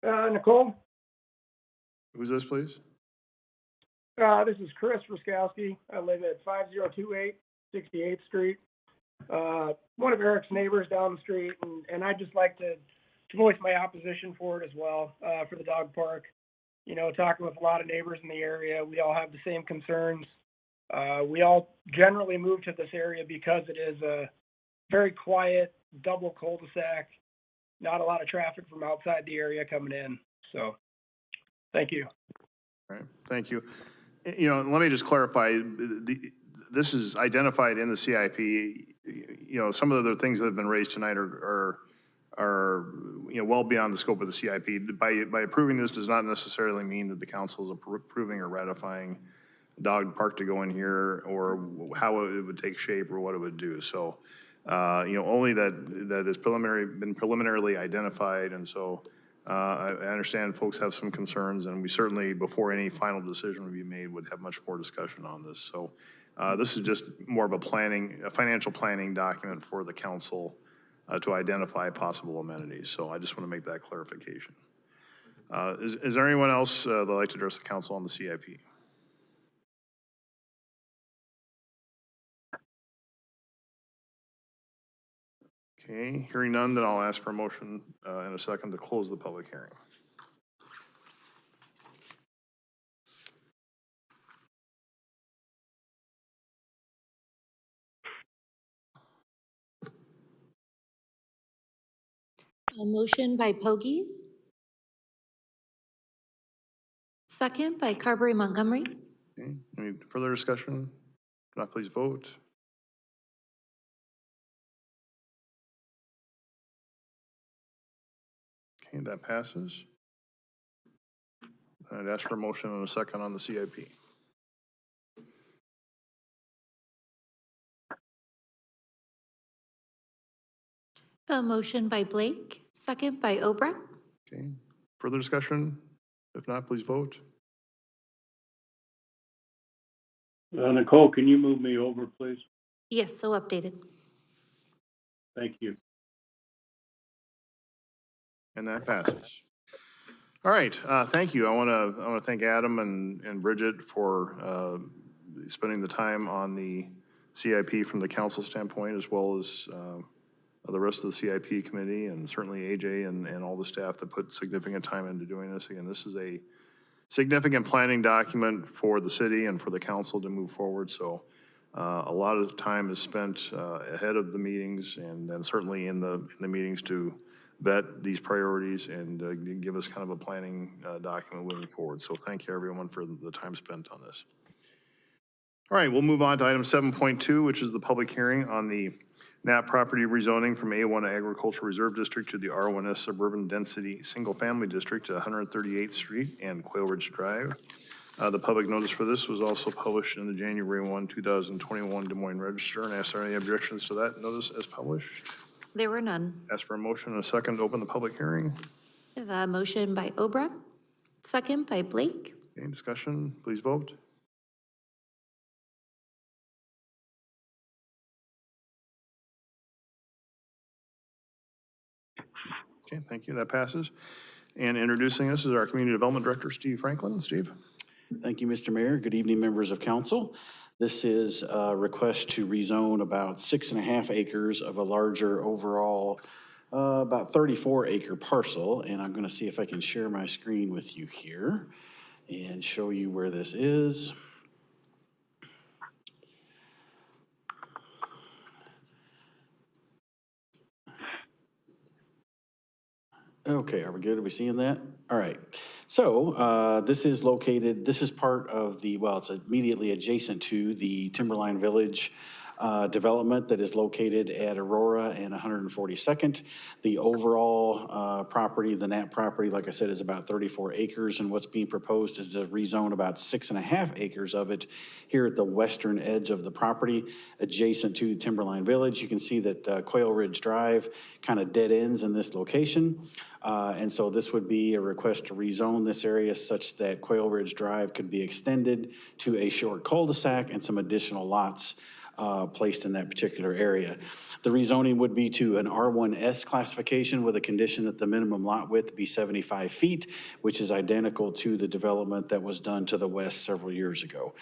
[SPEAKER 11] Nicole?
[SPEAKER 1] Who's this, please?
[SPEAKER 11] This is Chris Ruskowski. I live at 5028 68th Street. One of Eric's neighbors down the street, and I'd just like to voice my opposition for it as well, for the dog park. You know, talking with a lot of neighbors in the area, we all have the same concerns. We all generally move to this area because it is a very quiet double cul-de-sac, not a lot of traffic from outside the area coming in. So, thank you.
[SPEAKER 1] All right, thank you. You know, let me just clarify, this is identified in the CIP. You know, some of the things that have been raised tonight are well beyond the scope of the CIP. By approving this does not necessarily mean that the council is approving or ratifying a dog park to go in here, or how it would take shape or what it would do. So, only that is been preliminarily identified, and so I understand folks have some concerns, and we certainly, before any final decision would be made, would have much more discussion on this. So, this is just more of a financial planning document for the council to identify possible amenities. So I just want to make that clarification. Is there anyone else that would like to address the council on the CIP? Okay, hearing none, then I'll ask for a motion in a second to close the public hearing.
[SPEAKER 2] A motion by Pogge. Second by Carberry Montgomery.
[SPEAKER 1] Okay, any further discussion? If not, please vote. Okay, that passes. I'd ask for a motion in a second on the CIP.
[SPEAKER 2] A motion by Blake, second by Obrecht.
[SPEAKER 1] Okay, further discussion? If not, please vote.
[SPEAKER 8] Nicole, can you move me over, please?
[SPEAKER 2] Yes, so updated.
[SPEAKER 8] Thank you.
[SPEAKER 1] And that passes. All right, thank you. I want to thank Adam and Bridget for spending the time on the CIP from the council standpoint, as well as the rest of the CIP committee, and certainly AJ and all the staff that put significant time into doing this. Again, this is a significant planning document for the city and for the council to move forward. So a lot of time is spent ahead of the meetings, and then certainly in the meetings to vet these priorities and give us kind of a planning document moving forward. So thank you everyone for the time spent on this. All right, we'll move on to item 7.2, which is the public hearing on the NAP property rezoning from A1 Agricultural Reserve District to the R1S Suburban Density Single Family District at 138th Street and Quail Ridge Drive. The public notice for this was also published in the January 1, 2021 Des Moines Register, and ask are there any objections to that notice as published?
[SPEAKER 2] There were none.
[SPEAKER 1] Ask for a motion and a second to open the public hearing.
[SPEAKER 2] We have a motion by Obra, second by Blake.
[SPEAKER 1] Okay, discussion, please vote. Okay, thank you, that passes. And introducing us is our Community Development Director, Steve Franklin. Steve.
[SPEAKER 12] Thank you, Mr. Mayor. Good evening, members of council. This is a request to rezone about 6.5 acres of a larger overall, about 34-acre parcel. And I'm going to see if I can share my screen with you here and show you where this is. Okay, are we good? Are we seeing that? All right. So this is located, this is part of the, well, it's immediately adjacent to the Timberline Village development that is located at Aurora and 142nd. The overall property, the NAP property, like I said, is about 34 acres, and what's being proposed is to rezone about 6.5 acres of it here at the western edge of the property, adjacent to Timberline Village. You can see that Quail Ridge Drive kind of dead ends in this location. And so this would be a request to rezone this area such that Quail Ridge Drive could be extended to a short cul-de-sac and some additional lots placed in that particular area. The rezoning would be to an R1S classification with a condition that the minimum lot width be 75 feet, which is identical to the development that was done to the west several years ago.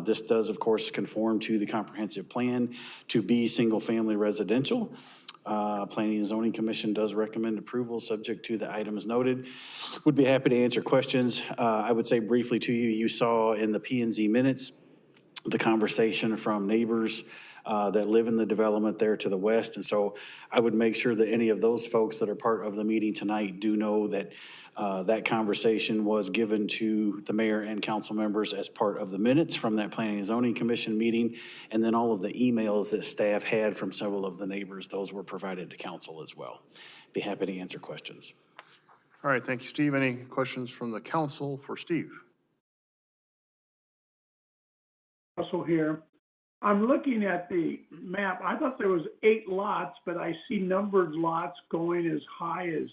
[SPEAKER 12] This does, of course, conform to the comprehensive plan to be single-family residential. Planning and Zoning Commission does recommend approval subject to the items noted. Would be happy to answer questions. I would say briefly to you, you saw in the P&Z minutes the conversation from neighbors that live in the development there to the west. And so I would make sure that any of those folks that are part of the meeting tonight do know that that conversation was given to the mayor and council members as part of the minutes from that Planning and Zoning Commission meeting. And then all of the emails that staff had from several of the neighbors, those were provided to council as well. Be happy to answer questions.
[SPEAKER 1] All right, thank you, Steve. Any questions from the council for Steve?
[SPEAKER 11] Also here, I'm looking at the map. I thought there was 8 lots, but I see numbered lots going as high as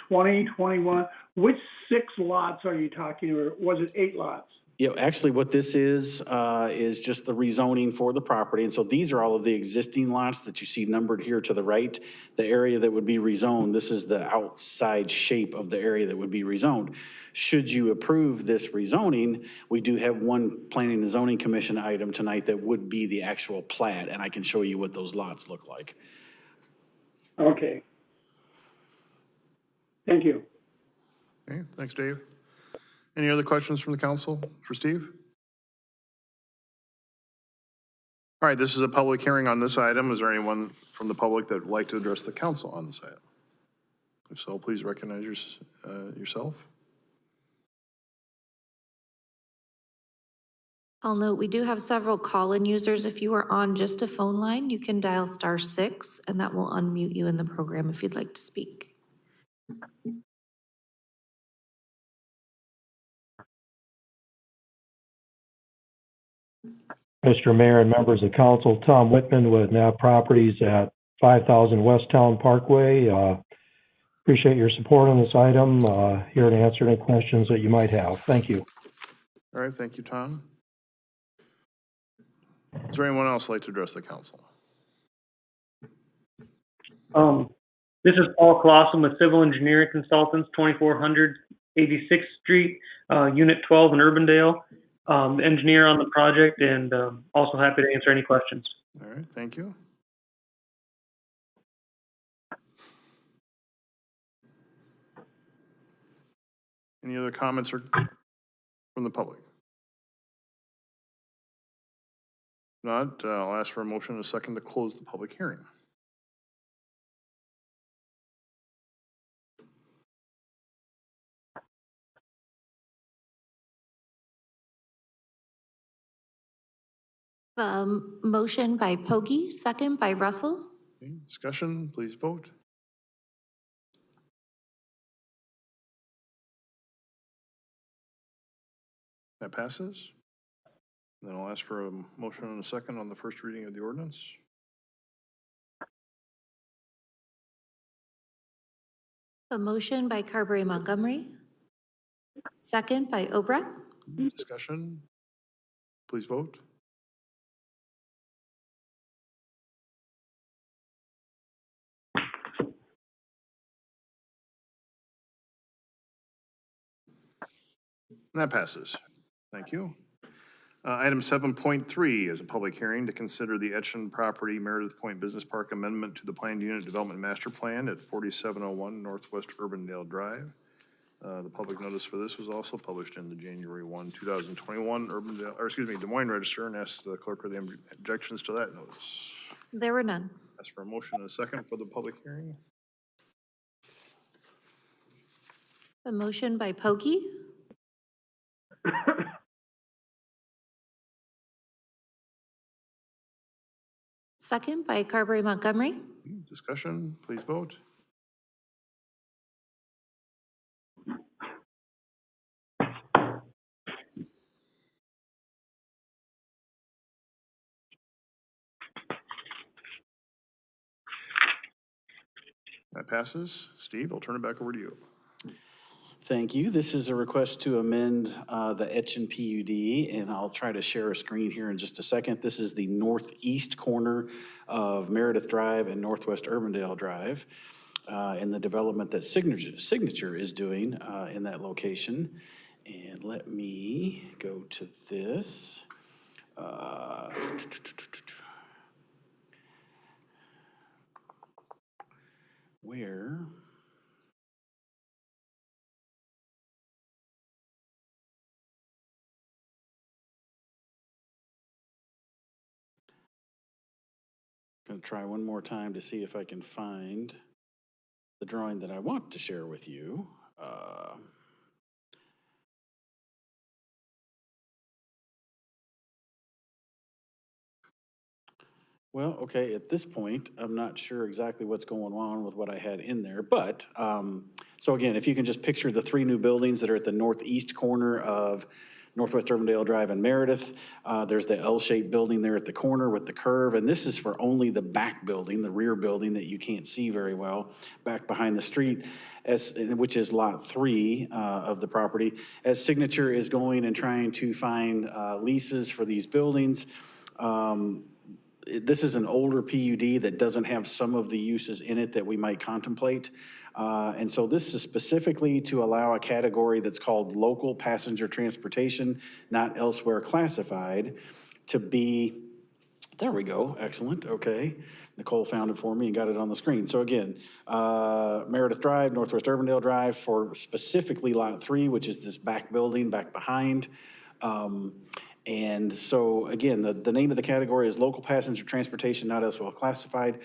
[SPEAKER 11] 20, 21. Which 6 lots are you talking, or was it 8 lots?
[SPEAKER 12] You know, actually what this is just the rezoning for the property. And so these are all of the existing lots that you see numbered here to the right. The area that would be rezoned, this is the outside shape of the area that would be rezoned. Should you approve this rezoning, we do have one Planning and Zoning Commission item tonight that would be the actual plat, and I can show you what those lots look like.
[SPEAKER 11] Okay. Thank you.
[SPEAKER 1] Okay, thanks, Dave. Any other questions from the council for Steve? All right, this is a public hearing on this item. Is there anyone from the public that would like to address the council on this item? If so, please recognize yourself.
[SPEAKER 2] I'll note we do have several call-in users. If you are on just a phone line, you can dial *6, and that will unmute you in the program if you'd like to speak.
[SPEAKER 13] Mr. Mayor and members of council, Tom Whitman with NAP Properties at 5000 West Town Parkway. Appreciate your support on this item. Here to answer any questions that you might have. Thank you.
[SPEAKER 1] All right, thank you, Tom. Is there anyone else like to address the council?
[SPEAKER 14] This is Paul Clausen with Civil Engineering Consultants, 2400 86th Street, Unit 12 in Urbandale. Engineer on the project, and also happy to answer any questions.
[SPEAKER 1] All right, thank you. Any other comments or from the public? Not, I'll ask for a motion and a second to close the public hearing.
[SPEAKER 2] Motion by Pogge, second by Russell.
[SPEAKER 1] Okay, discussion, please vote. That passes. Then I'll ask for a motion and a second on the first reading of the ordinance.
[SPEAKER 2] A motion by Carberry Montgomery, second by Obrecht.
[SPEAKER 1] Discussion, please vote. And that passes. Thank you. Item 7.3 is a public hearing to consider the Etchen property Meredith Point Business Park amendment to the planned unit development master plan at 4701 Northwest Urbandale Drive. The public notice for this was also published in the January 1, 2021 Des Moines Register, and asked the clerk are there any objections to that notice.
[SPEAKER 2] There were none.
[SPEAKER 1] Ask for a motion and a second for the public hearing.
[SPEAKER 2] A motion by Pogge. Second by Carberry Montgomery.
[SPEAKER 1] Discussion, please vote. That passes. Steve, I'll turn it back over to you.
[SPEAKER 12] Thank you. This is a request to amend the Etchen PUD, and I'll try to share a screen here in just a second. This is the northeast corner of Meredith Drive and Northwest Urbandale Drive, and the development that Signature is doing in that location. And let me go to this. Where? Going to try one more time to see if I can find the drawing that I want to share with you. Well, okay, at this point, I'm not sure exactly what's going on with what I had in there, but, so again, if you can just picture the three new buildings that are at the northeast corner of Northwest Urbandale Drive and Meredith. There's the L-shaped building there at the corner with the curve, and this is for only the back building, the rear building that you can't see very well, back behind the street, which is lot 3 of the property. As Signature is going and trying to find leases for these buildings, this is an older PUD that doesn't have some of the uses in it that we might contemplate. And so this is specifically to allow a category that's called local passenger transportation, not elsewhere classified, to be, there we go, excellent, okay. Nicole found it for me and got it on the screen. So again, Meredith Drive, Northwest Urbandale Drive for specifically lot 3, which is this back building back behind. And so again, the name of the category is local passenger transportation, not elsewhere classified.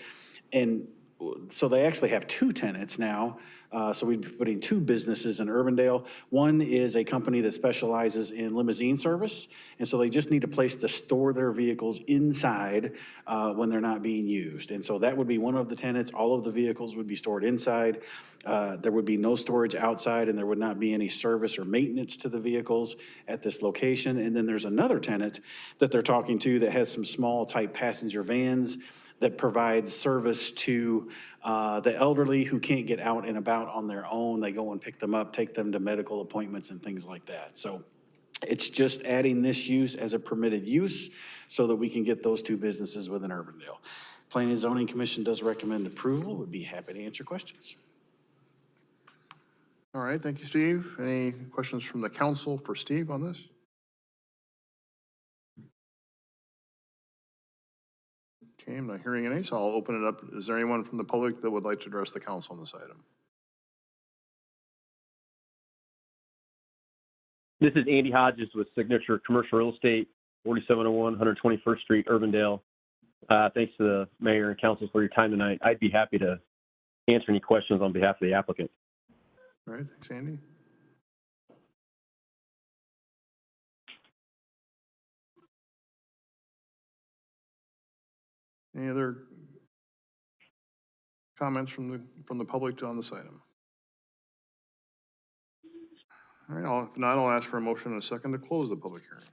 [SPEAKER 12] And so they actually have 2 tenants now. So we'd be putting 2 businesses in Urbandale. One is a company that specializes in limousine service. And so they just need a place to store their vehicles inside when they're not being used. And so that would be one of the tenants. All of the vehicles would be stored inside. There would be no storage outside, and there would not be any service or maintenance to the vehicles at this location. And then there's another tenant that they're talking to that has some small type passenger vans that provides service to the elderly who can't get out and about on their own. They go and pick them up, take them to medical appointments and things like that. So it's just adding this use as a permitted use so that we can get those two businesses within Urbandale. Planning and Zoning Commission does recommend approval. Would be happy to answer questions.
[SPEAKER 1] All right, thank you, Steve. Any questions from the council for Steve on this? Okay, I'm not hearing any, so I'll open it up. Is there anyone from the public that would like to address the council on this item?
[SPEAKER 15] This is Andy Hodges with Signature Commercial Real Estate, 4701 121st Street, Urbandale. Thanks to the mayor and council for your time tonight. I'd be happy to answer any questions on behalf of the applicant.
[SPEAKER 1] All right, thanks, Andy. Any other comments from the public on this item? All right, if not, I'll ask for a motion and a second to close the public hearing.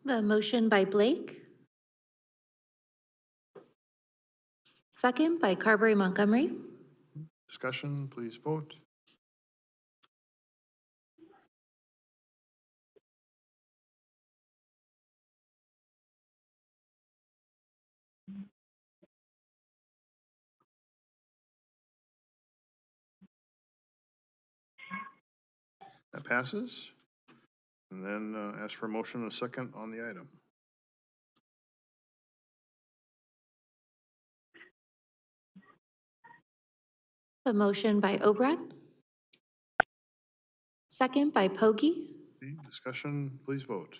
[SPEAKER 2] The motion by Blake. Second by Carberry Montgomery.
[SPEAKER 1] Discussion, please vote. That passes. And then ask for a motion and a second on the item.
[SPEAKER 2] The motion by Obrat. Second by Pogge.
[SPEAKER 1] Okay, discussion, please vote.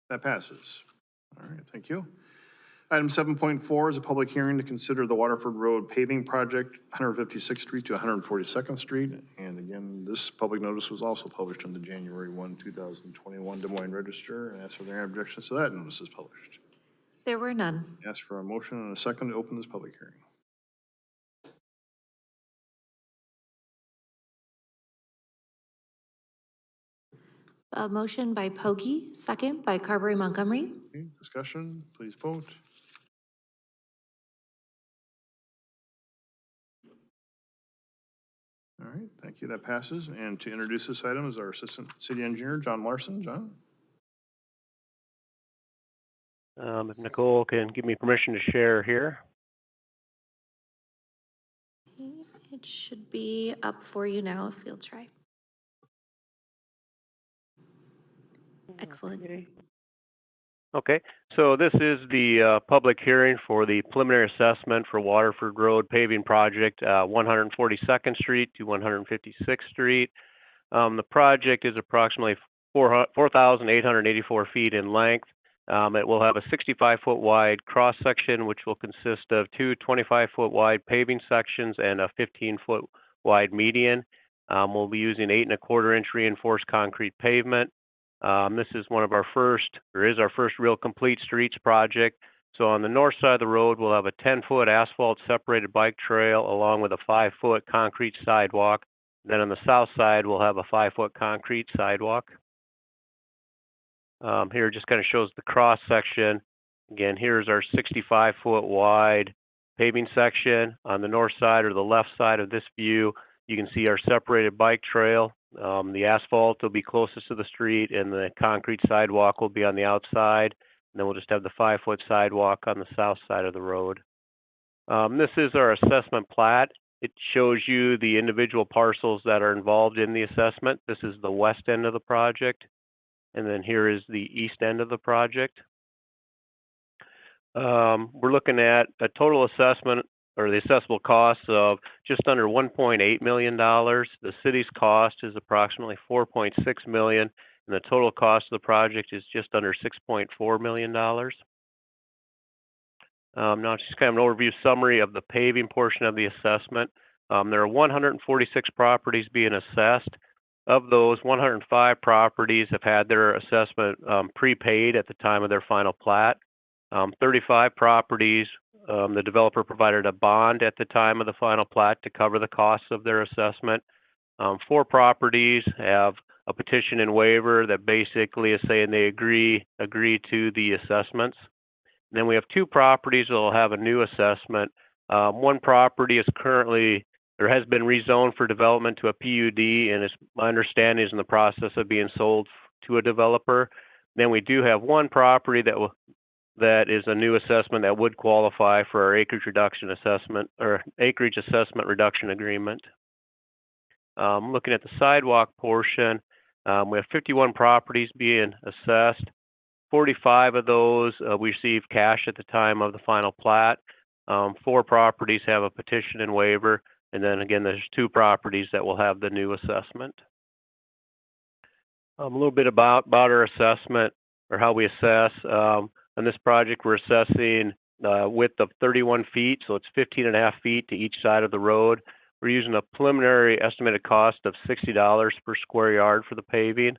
[SPEAKER 1] That passes. All right, thank you. Item 7.4 is a public hearing to consider the Waterford Road paving project, 156th Street to 142nd Street. And again, this public notice was also published in the January 1, 2021 Des Moines Register. And ask for their objections to that notice is published.
[SPEAKER 2] There were none.
[SPEAKER 1] Ask for a motion and a second to open this public hearing.
[SPEAKER 2] A motion by Pogge, second by Carberry Montgomery.
[SPEAKER 1] Okay, discussion, please vote. All right, thank you. That passes. And to introduce this item is our Assistant City Engineer, John Larson. John?
[SPEAKER 16] If Nicole can give me permission to share here.
[SPEAKER 2] It should be up for you now if you'll try. Excellent.
[SPEAKER 16] Okay, so this is the public hearing for the preliminary assessment for Waterford Road paving project, 142nd Street to 156th Street. The project is approximately 4,884 feet in length. It will have a 65-foot wide cross section, which will consist of two 25-foot wide paving sections and a 15-foot wide median. We'll be using 8 1/4 inch reinforced concrete pavement. This is our first real complete streets project. So on the north side of the road, we'll have a 10-foot asphalt separated bike trail along with a 5-foot concrete sidewalk. Then on the south side, we'll have a 5-foot concrete sidewalk. Here just kind of shows the cross section. Again, here's our 65-foot wide paving section. On the north side or the left side of this view, you can see our separated bike trail. The asphalt will be closest to the street and the concrete sidewalk will be on the outside. And then we'll just have the 5-foot sidewalk on the south side of the road. This is our assessment plat. It shows you the individual parcels that are involved in the assessment. This is the west end of the project. And then here is the east end of the project. We're looking at a total assessment or the assessable cost of just under $1.8 million. The city's cost is approximately $4.6 million, and the total cost of the project is just under $6.4 million. Now it's just kind of an overview summary of the paving portion of the assessment. There are 146 properties being assessed. Of those, 105 properties have had their assessment prepaid at the time of their final plat. 35 properties. The developer provided a bond at the time of the final plat to cover the costs of their assessment. 4 properties have a petition and waiver that basically is saying they agree to the assessments. And then we have 2 properties that will have a new assessment. One property is currently, or has been rezoned for development to a PUD, and my understanding is in the process of being sold to a developer. Then we do have one property that is a new assessment that would qualify for our acreage reduction assessment or acreage assessment reduction agreement. Looking at the sidewalk portion, we have 51 properties being assessed. 45 of those we received cash at the time of the final plat. 4 properties have a petition and waiver, and then again, there's 2 properties that will have the new assessment. A little bit about our assessment or how we assess. On this project, we're assessing width of 31 feet, so it's 15.5 feet to each side of the road. We're using a preliminary estimated cost of $60 per square yard for the paving.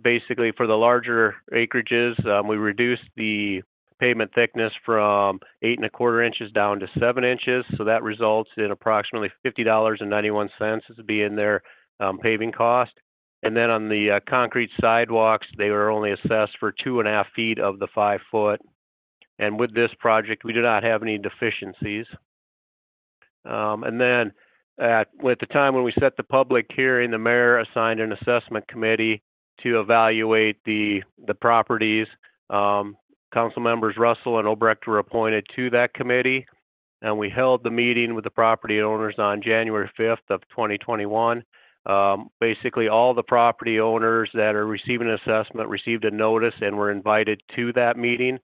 [SPEAKER 16] Basically, for the larger acreages, we reduced the pavement thickness from 8 1/4 inches down to 7 inches, so that results in approximately $50.91 as being their paving cost. And then on the concrete sidewalks, they were only assessed for 2.5 feet of the 5 foot. And with this project, we do not have any deficiencies. And then at the time when we set the public hearing, the mayor assigned an assessment committee to evaluate the properties. Council members Russell and Obrecht were appointed to that committee, and we held the meeting with the property owners on January 5th of 2021. Basically, all the property owners that are receiving an assessment received a notice and were invited to that meeting,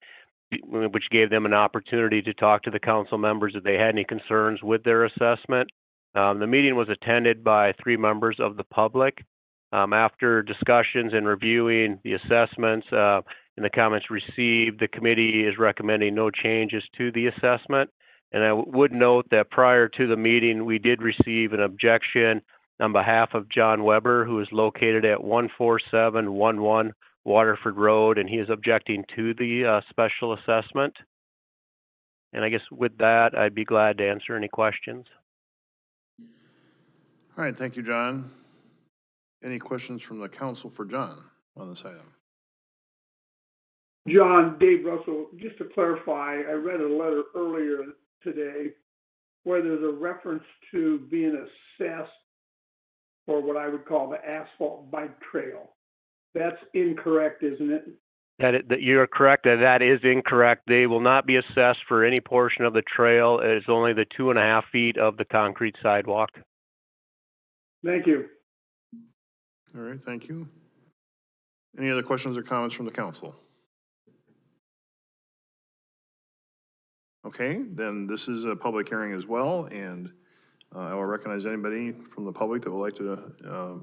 [SPEAKER 16] which gave them an opportunity to talk to the council members if they had any concerns with their assessment. The meeting was attended by 3 members of the public. After discussions and reviewing the assessments and the comments received, the committee is recommending no changes to the assessment. And I would note that prior to the meeting, we did receive an objection on behalf of John Weber, who is located at 14711 Waterford Road, and he is objecting to the special assessment. And I guess with that, I'd be glad to answer any questions.
[SPEAKER 1] All right, thank you, John. Any questions from the council for John on this item?
[SPEAKER 17] John, Dave Russell, just to clarify, I read a letter earlier today where there's a reference to being assessed for what I would call the asphalt bike trail. That's incorrect, isn't it?
[SPEAKER 16] That you're correct. That is incorrect. They will not be assessed for any portion of the trail. It's only the 2.5 feet of the concrete sidewalk.
[SPEAKER 17] Thank you.
[SPEAKER 1] All right, thank you. Any other questions or comments from the council? Okay, then this is a public hearing as well, and I will recognize anybody from the public that would like to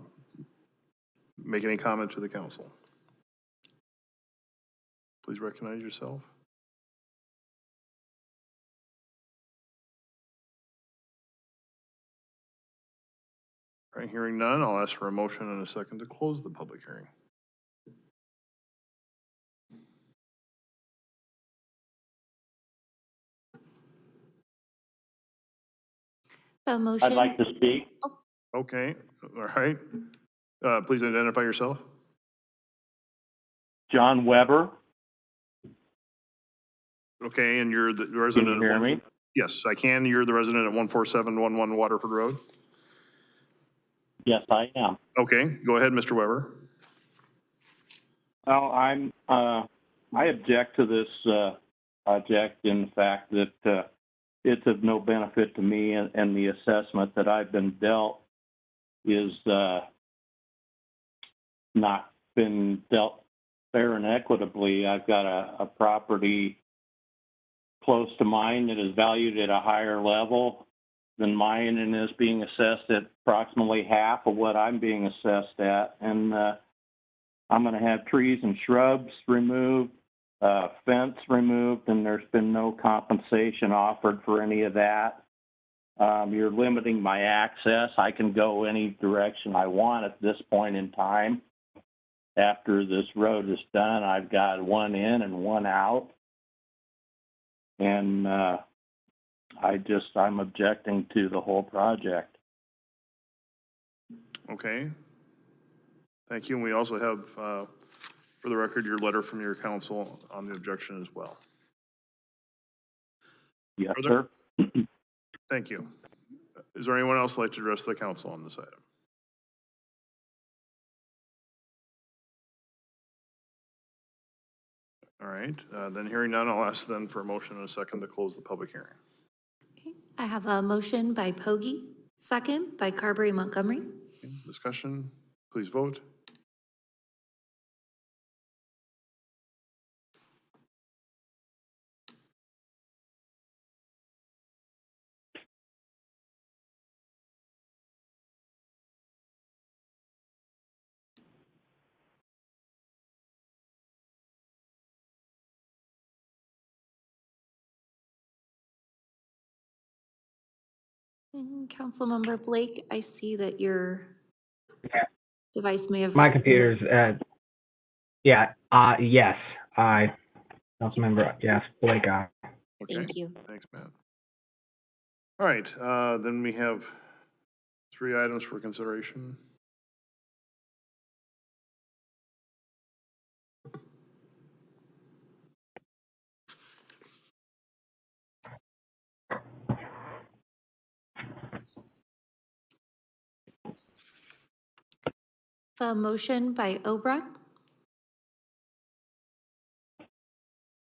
[SPEAKER 1] make any comment to the council. Please recognize yourself. All right, hearing none, I'll ask for a motion and a second to close the public hearing.
[SPEAKER 2] A motion.
[SPEAKER 8] I'd like to speak.
[SPEAKER 1] Okay, all right. Please identify yourself.
[SPEAKER 8] John Weber.
[SPEAKER 1] Okay, and you're the resident.
[SPEAKER 8] Can you hear me?
[SPEAKER 1] Yes, I can. You're the resident at 14711 Waterford Road.
[SPEAKER 8] Yes, I am.
[SPEAKER 1] Okay, go ahead, Mr. Weber.
[SPEAKER 8] Well, I object to this project in the fact that it's of no benefit to me, and the assessment that I've been dealt is not been dealt fair and equitably. I've got a property close to mine that is valued at a higher level than mine and is being assessed at approximately half of what I'm being assessed at. And I'm going to have trees and shrubs removed, fence removed, and there's been no compensation offered for any of that. You're limiting my access. I can go any direction I want at this point in time. After this road is done, I've got one in and one out. And, I'm objecting to the whole project.
[SPEAKER 1] Okay. Thank you. And we also have, for the record, your letter from your council on the objection as well.
[SPEAKER 8] Yes,
[SPEAKER 1] Further?
[SPEAKER 8] sir.
[SPEAKER 1] Thank you. Is there anyone else like to address the council on this item? All right, then hearing none, I'll ask then for a motion and a second to close the public hearing.
[SPEAKER 2] Okay. I have a motion by Poggi, second by Carberry Montgomery.
[SPEAKER 1] Okay, discussion, please vote.
[SPEAKER 2] And Councilmember Blake, I see that your device may have.
[SPEAKER 18] My computer's, yes, Councilmember, yes, Blake, aye.
[SPEAKER 1] Okay.
[SPEAKER 2] Thank you.
[SPEAKER 1] Thanks, Matt. All right, then we have 3 items for consideration.
[SPEAKER 2] The motion by Obrecht.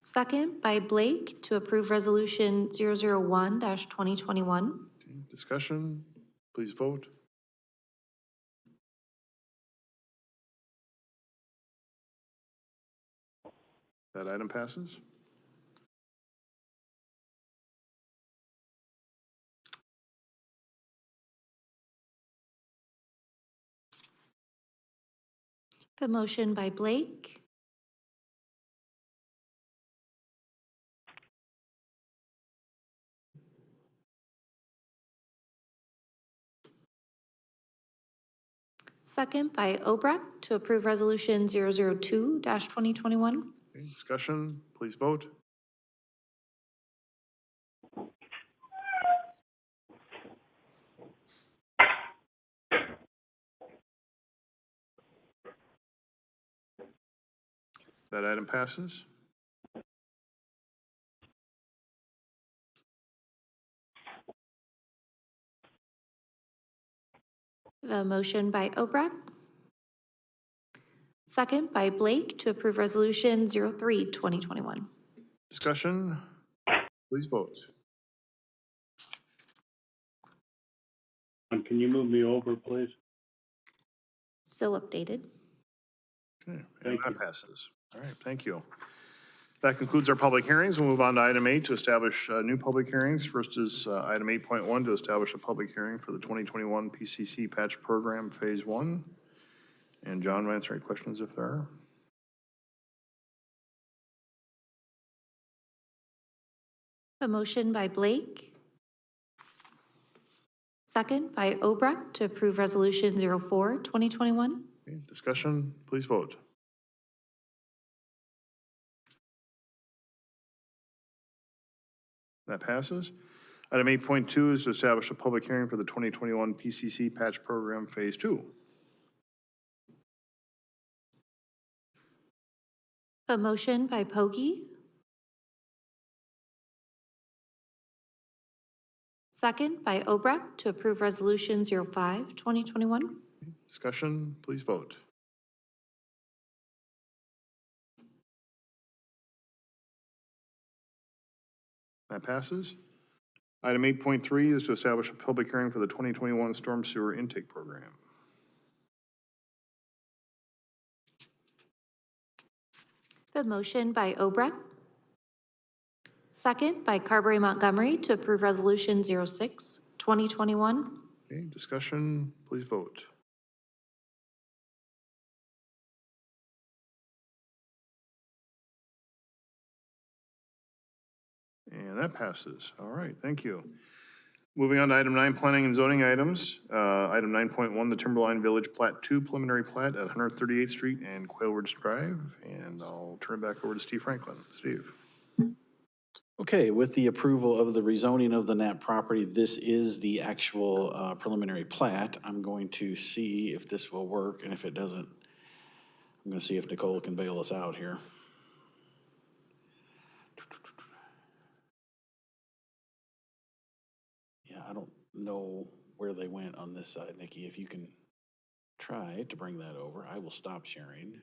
[SPEAKER 2] Second by Blake to approve resolution 001-2021.
[SPEAKER 1] Okay, discussion, please vote. That item passes.
[SPEAKER 2] The motion by Blake. Second by Obrecht to approve resolution 002-2021.
[SPEAKER 1] Okay, discussion, please vote. That item passes.
[SPEAKER 2] The motion by Obrecht. Second by Blake to approve resolution 03-2021.
[SPEAKER 1] Discussion, please vote.
[SPEAKER 8] Can you move me over, please?
[SPEAKER 2] Still updated.
[SPEAKER 1] Okay, and that passes. All right, thank you. That concludes our public hearings. We'll move on to item 8 to establish new public hearings. First is item 8.1 to establish a public hearing for the 2021 PCC Patch Program Phase 1. And John will answer any questions if there are.
[SPEAKER 2] A motion by Blake. Second by Obrecht to approve resolution 04-2021.
[SPEAKER 1] Okay, discussion, please vote. That passes. Item 8.2 is to establish a public hearing for the 2021 PCC Patch Program Phase 2.
[SPEAKER 2] A motion by Poggi. Second by Obrecht to approve resolution 05-2021.
[SPEAKER 1] Discussion, please vote. That passes. Item 8.3 is to establish a public hearing for the 2021 Storm Sewer Intake Program.
[SPEAKER 2] The motion by Obrecht. Second by Carberry Montgomery to approve resolution 06-2021.
[SPEAKER 1] Okay, discussion, please vote. And that passes. All right, thank you. Moving on to item 9, planning and zoning items. Item 9.1, the Timberline Village Plat 2 preliminary plat at 138th Street and Quail Ridge Drive. And I'll turn it back over to Steve Franklin. Steve.
[SPEAKER 12] Okay, with the approval of the rezoning of the Knapp property, this is the actual preliminary plat. I'm going to see if this will work, and if it doesn't, I'm going to see if Nicole can bail us out here. Yeah, I don't know where they went on this side, Nikki. If you can try to bring that over, I will stop sharing.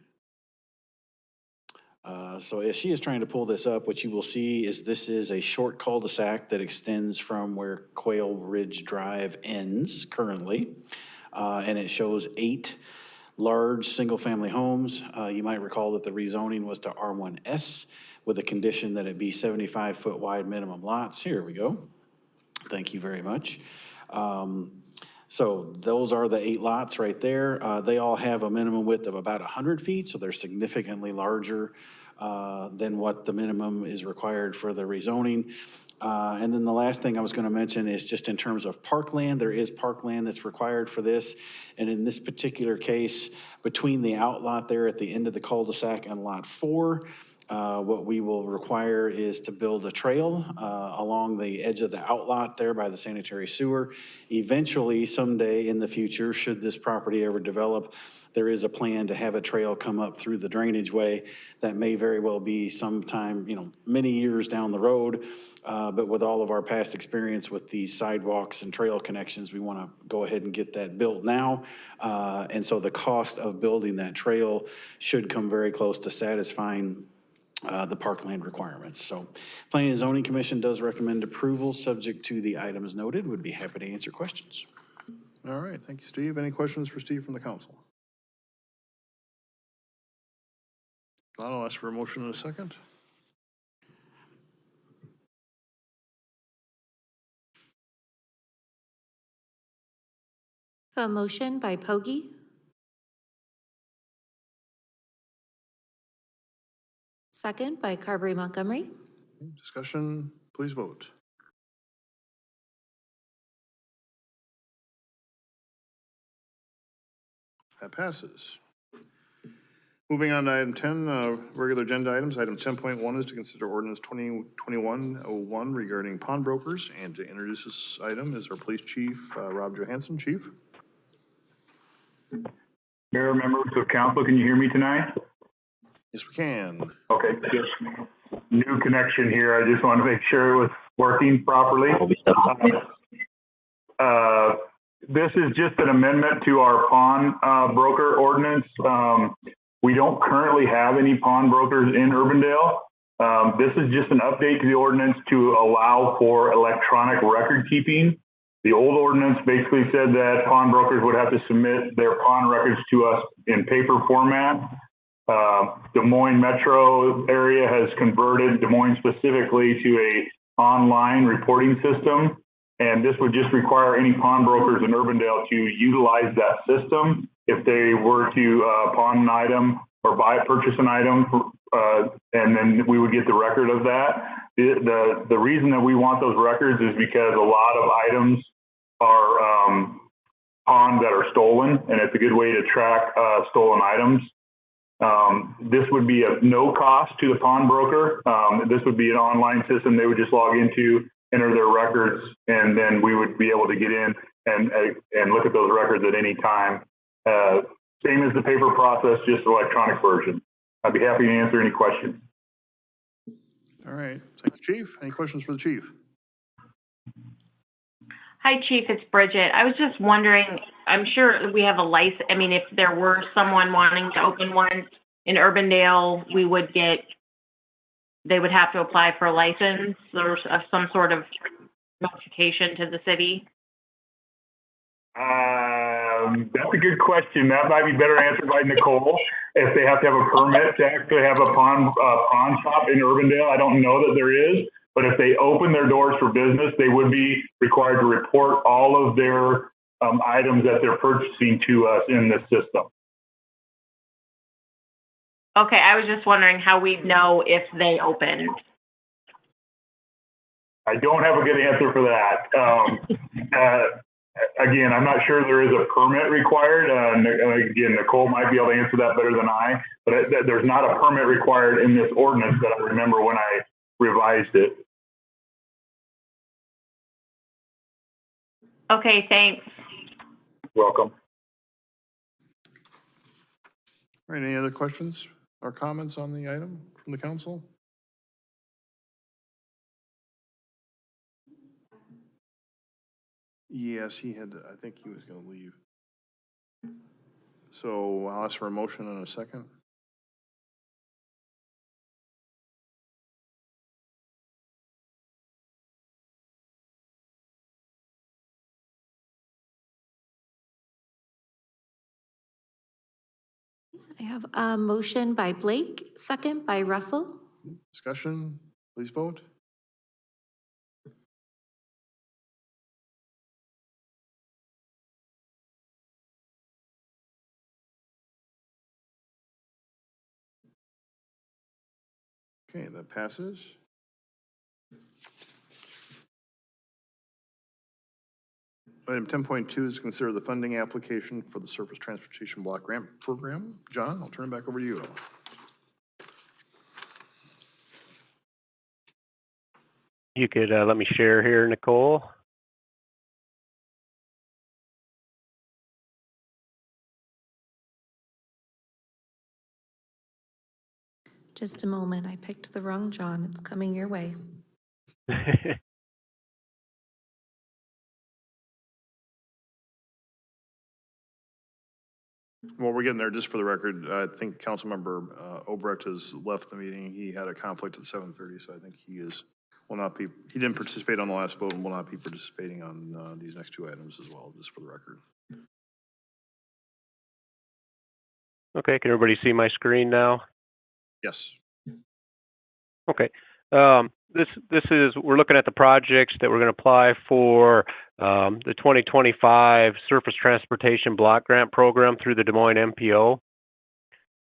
[SPEAKER 12] So as she is trying to pull this up, what you will see is this is a short cul-de-sac that extends from where Quail Ridge Drive ends currently. And it shows 8 large single-family homes. You might recall that the rezoning was to R1S with a condition that it be 75-foot wide minimum lots. Here we go. Thank you very much. So those are the 8 lots right there. They all have a minimum width of about 100 feet, so they're significantly larger than what the minimum is required for the rezoning. And then the last thing I was going to mention is just in terms of parkland, there is parkland that's required for this. And in this particular case, between the outlot there at the end of the cul-de-sac and lot 4, what we will require is to build a trail along the edge of the outlot there by the sanitary sewer. Eventually, someday in the future, should this property ever develop, there is a plan to have a trail come up through the drainage way. That may very well be sometime, many years down the road. But with all of our past experience with these sidewalks and trail connections, we want to go ahead and get that built now. And so the cost of building that trail should come very close to satisfying the parkland requirements. So Planning and Zoning Commission does recommend approval subject to the items noted. Would be happy to answer questions.
[SPEAKER 1] All right, thank you, Steve. Any questions for Steve from the council? I'll ask for a motion in a second.
[SPEAKER 2] A motion by Pogge. Second by Carberry Montgomery.
[SPEAKER 1] Discussion, please vote. That passes. Moving on to item 10, regular agenda items. Item 10.1 is to consider ordinance 2021-01 regarding pawnbrokers, and to introduce this item is our police chief, Rob Johansson. Chief.
[SPEAKER 19] Mayor, members of council, can you hear me tonight?
[SPEAKER 1] Yes, we can.
[SPEAKER 19] Okay, just new connection here. I just want to make sure it was working properly. This is just an amendment to our pawn broker ordinance. We don't currently have any pawnbrokers in Urbandale. This is just an update to the ordinance to allow for electronic record keeping. The old ordinance basically said that pawnbrokers would have to submit their pawn records to us in paper format. Des Moines metro area has converted, Des Moines specifically, to a online reporting system. And this would just require any pawnbrokers in Urbandale to utilize that system if they were to pawn an item or purchase an item, and then we would get the record of that. The reason that we want those records is because a lot of items are pawned that are stolen, and it's a good way to track stolen items. This would be of no cost to the pawnbroker. This would be an online system they would just log into, enter their records, and then we would be able to get in and look at those records at any time. Same as the paper process, just electronic version. I'd be happy to answer any questions.
[SPEAKER 1] All right, thank you, Chief. Any questions for the chief?
[SPEAKER 7] Hi, Chief, it's Bridget. I was just wondering, I'm sure we have a license. I mean, if there were someone wanting to open one in Urbandale, they would have to apply for a license or of some sort of notification to the city?
[SPEAKER 19] That's a good question. That might be better answered by Nicole. If they have to have a permit to actually have a pawn shop in Urbandale, I don't know that there is. But if they open their doors for business, they would be required to report all of their items that they're purchasing to us in this system.
[SPEAKER 7] Okay, I was just wondering how we'd know if they opened.
[SPEAKER 19] I don't have a good answer for that. Again, I'm not sure there is a permit required. Again, Nicole might be able to answer that better than I, but there's not a permit required in this ordinance that I remember when I revised it.
[SPEAKER 7] Okay, thanks.
[SPEAKER 19] Welcome.
[SPEAKER 1] All right, any other questions or comments on the item from the council? Yes, I think he was going to leave. So I'll ask for a motion in a second.
[SPEAKER 2] I have a motion by Blake, second by Russell.
[SPEAKER 1] Discussion, please vote. Okay, that passes. Item 10.2 is consider the funding application for the Surface Transportation Block Grant Program. John, I'll turn it back over to you.
[SPEAKER 16] You could let me share here, Nicole.
[SPEAKER 2] Just a moment, I picked the wrong John. It's coming your way.
[SPEAKER 1] Well, we're getting there. Just for the record, I think Councilmember Obrecht has left the meeting. He had a conflict at 7:30, so I think he didn't participate on the last vote and will not be participating on these next two items as well, just for the record.
[SPEAKER 16] Okay, can everybody see my screen now?
[SPEAKER 1] Yes.
[SPEAKER 16] Okay. This is, we're looking at the projects that we're going to apply for the 2025 Surface Transportation Block Grant Program through the Des Moines MPO.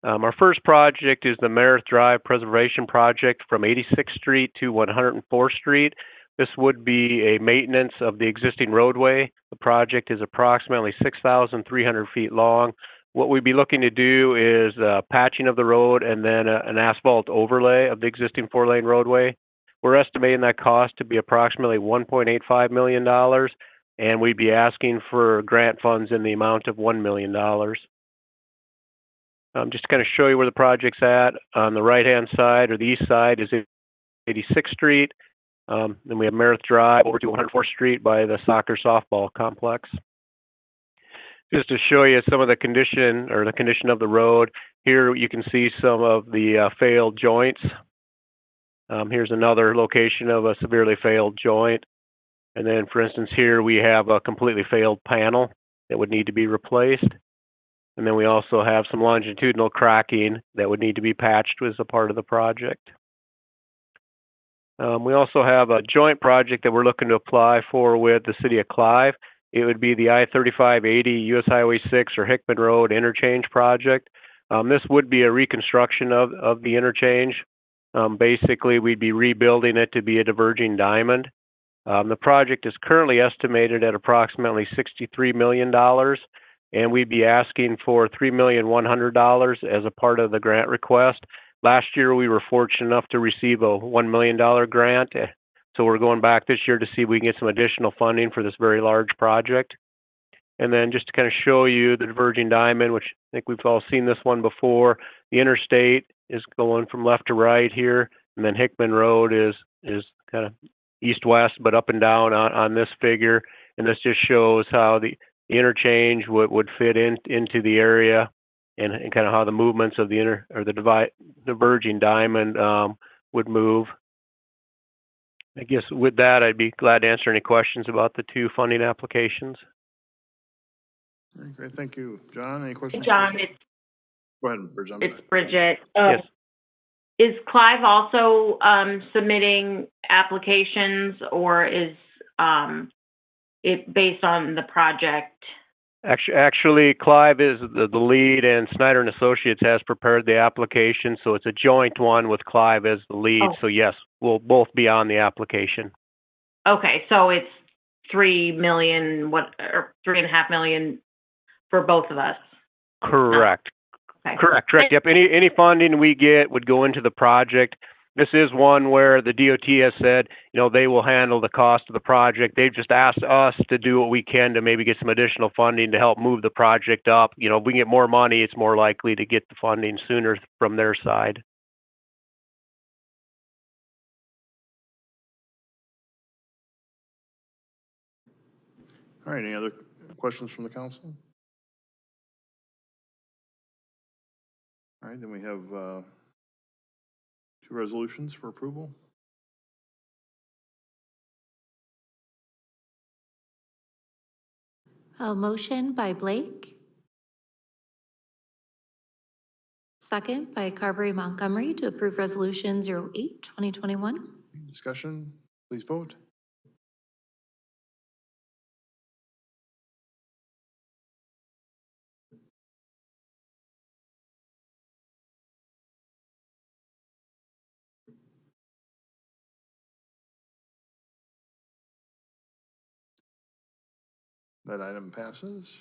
[SPEAKER 16] Our first project is the Meredith Drive Preservation Project from 86th Street to 104th Street. This would be a maintenance of the existing roadway. The project is approximately 6,300 feet long. What we'd be looking to do is patching of the road and then an asphalt overlay of the existing 4-lane roadway. We're estimating that cost to be approximately $1.85 million, and we'd be asking for grant funds in the amount of $1 million. Just to kind of show you where the project's at. On the right-hand side, or the east side, is 86th Street. Then we have Meredith Drive over to 104th Street by the soccer softball complex. Just to show you some of the condition of the road, here you can see some of the failed joints. Here's another location of a severely failed joint. And then, for instance, here we have a completely failed panel that would need to be replaced. And then we also have some longitudinal cracking that would need to be patched as a part of the project. We also have a joint project that we're looking to apply for with the City of Clive. It would be the I-3580 US Highway 6 or Hickman Road interchange project. This would be a reconstruction of the interchange. Basically, we'd be rebuilding it to be a diverging diamond. The project is currently estimated at approximately $63 million, and we'd be asking for $3,100,000 as a part of the grant request. Last year, we were fortunate enough to receive a $1 million grant, so we're going back this year to see if we can get some additional funding for this very large project. And then just to kind of show you the diverging diamond, which I think we've all seen this one before, the interstate is going from left to right here, and then Hickman Road is kind of east-west, but up and down on this figure. And this just shows how the interchange would fit into the area, and kind of how the movements of the diverging diamond would move. I guess with that, I'd be glad to answer any questions about the two funding applications.
[SPEAKER 1] Very great, thank you. John, any questions?
[SPEAKER 7] John,
[SPEAKER 1] Go ahead, Bridget.
[SPEAKER 7] it's Bridget.
[SPEAKER 16] Yes.
[SPEAKER 7] Is Clive also submitting applications, or is it based on the project?
[SPEAKER 16] Actually, Clive is the lead, and Snyder and Associates has prepared the application, so it's a joint one with Clive as the lead.
[SPEAKER 7] Oh.
[SPEAKER 16] So yes, we'll both be on the application.
[SPEAKER 7] Okay, so it's $3 million, or $3.5 million for both of us.
[SPEAKER 16] Correct.
[SPEAKER 7] Okay.
[SPEAKER 16] Correct. Yep. Any funding we get would go into the project. This is one where the DOT has said, they will handle the cost of the project. They've just asked us to do what we can to maybe get some additional funding to help move the project up. If we can get more money, it's more likely to get the funding sooner from their side.
[SPEAKER 1] All right, any other questions from the council? All right, then we have 2 resolutions for approval.
[SPEAKER 2] A motion by Blake. Second by Carberry Montgomery to approve Resolution 08, 2021.
[SPEAKER 1] Discussion, please vote. That item passes.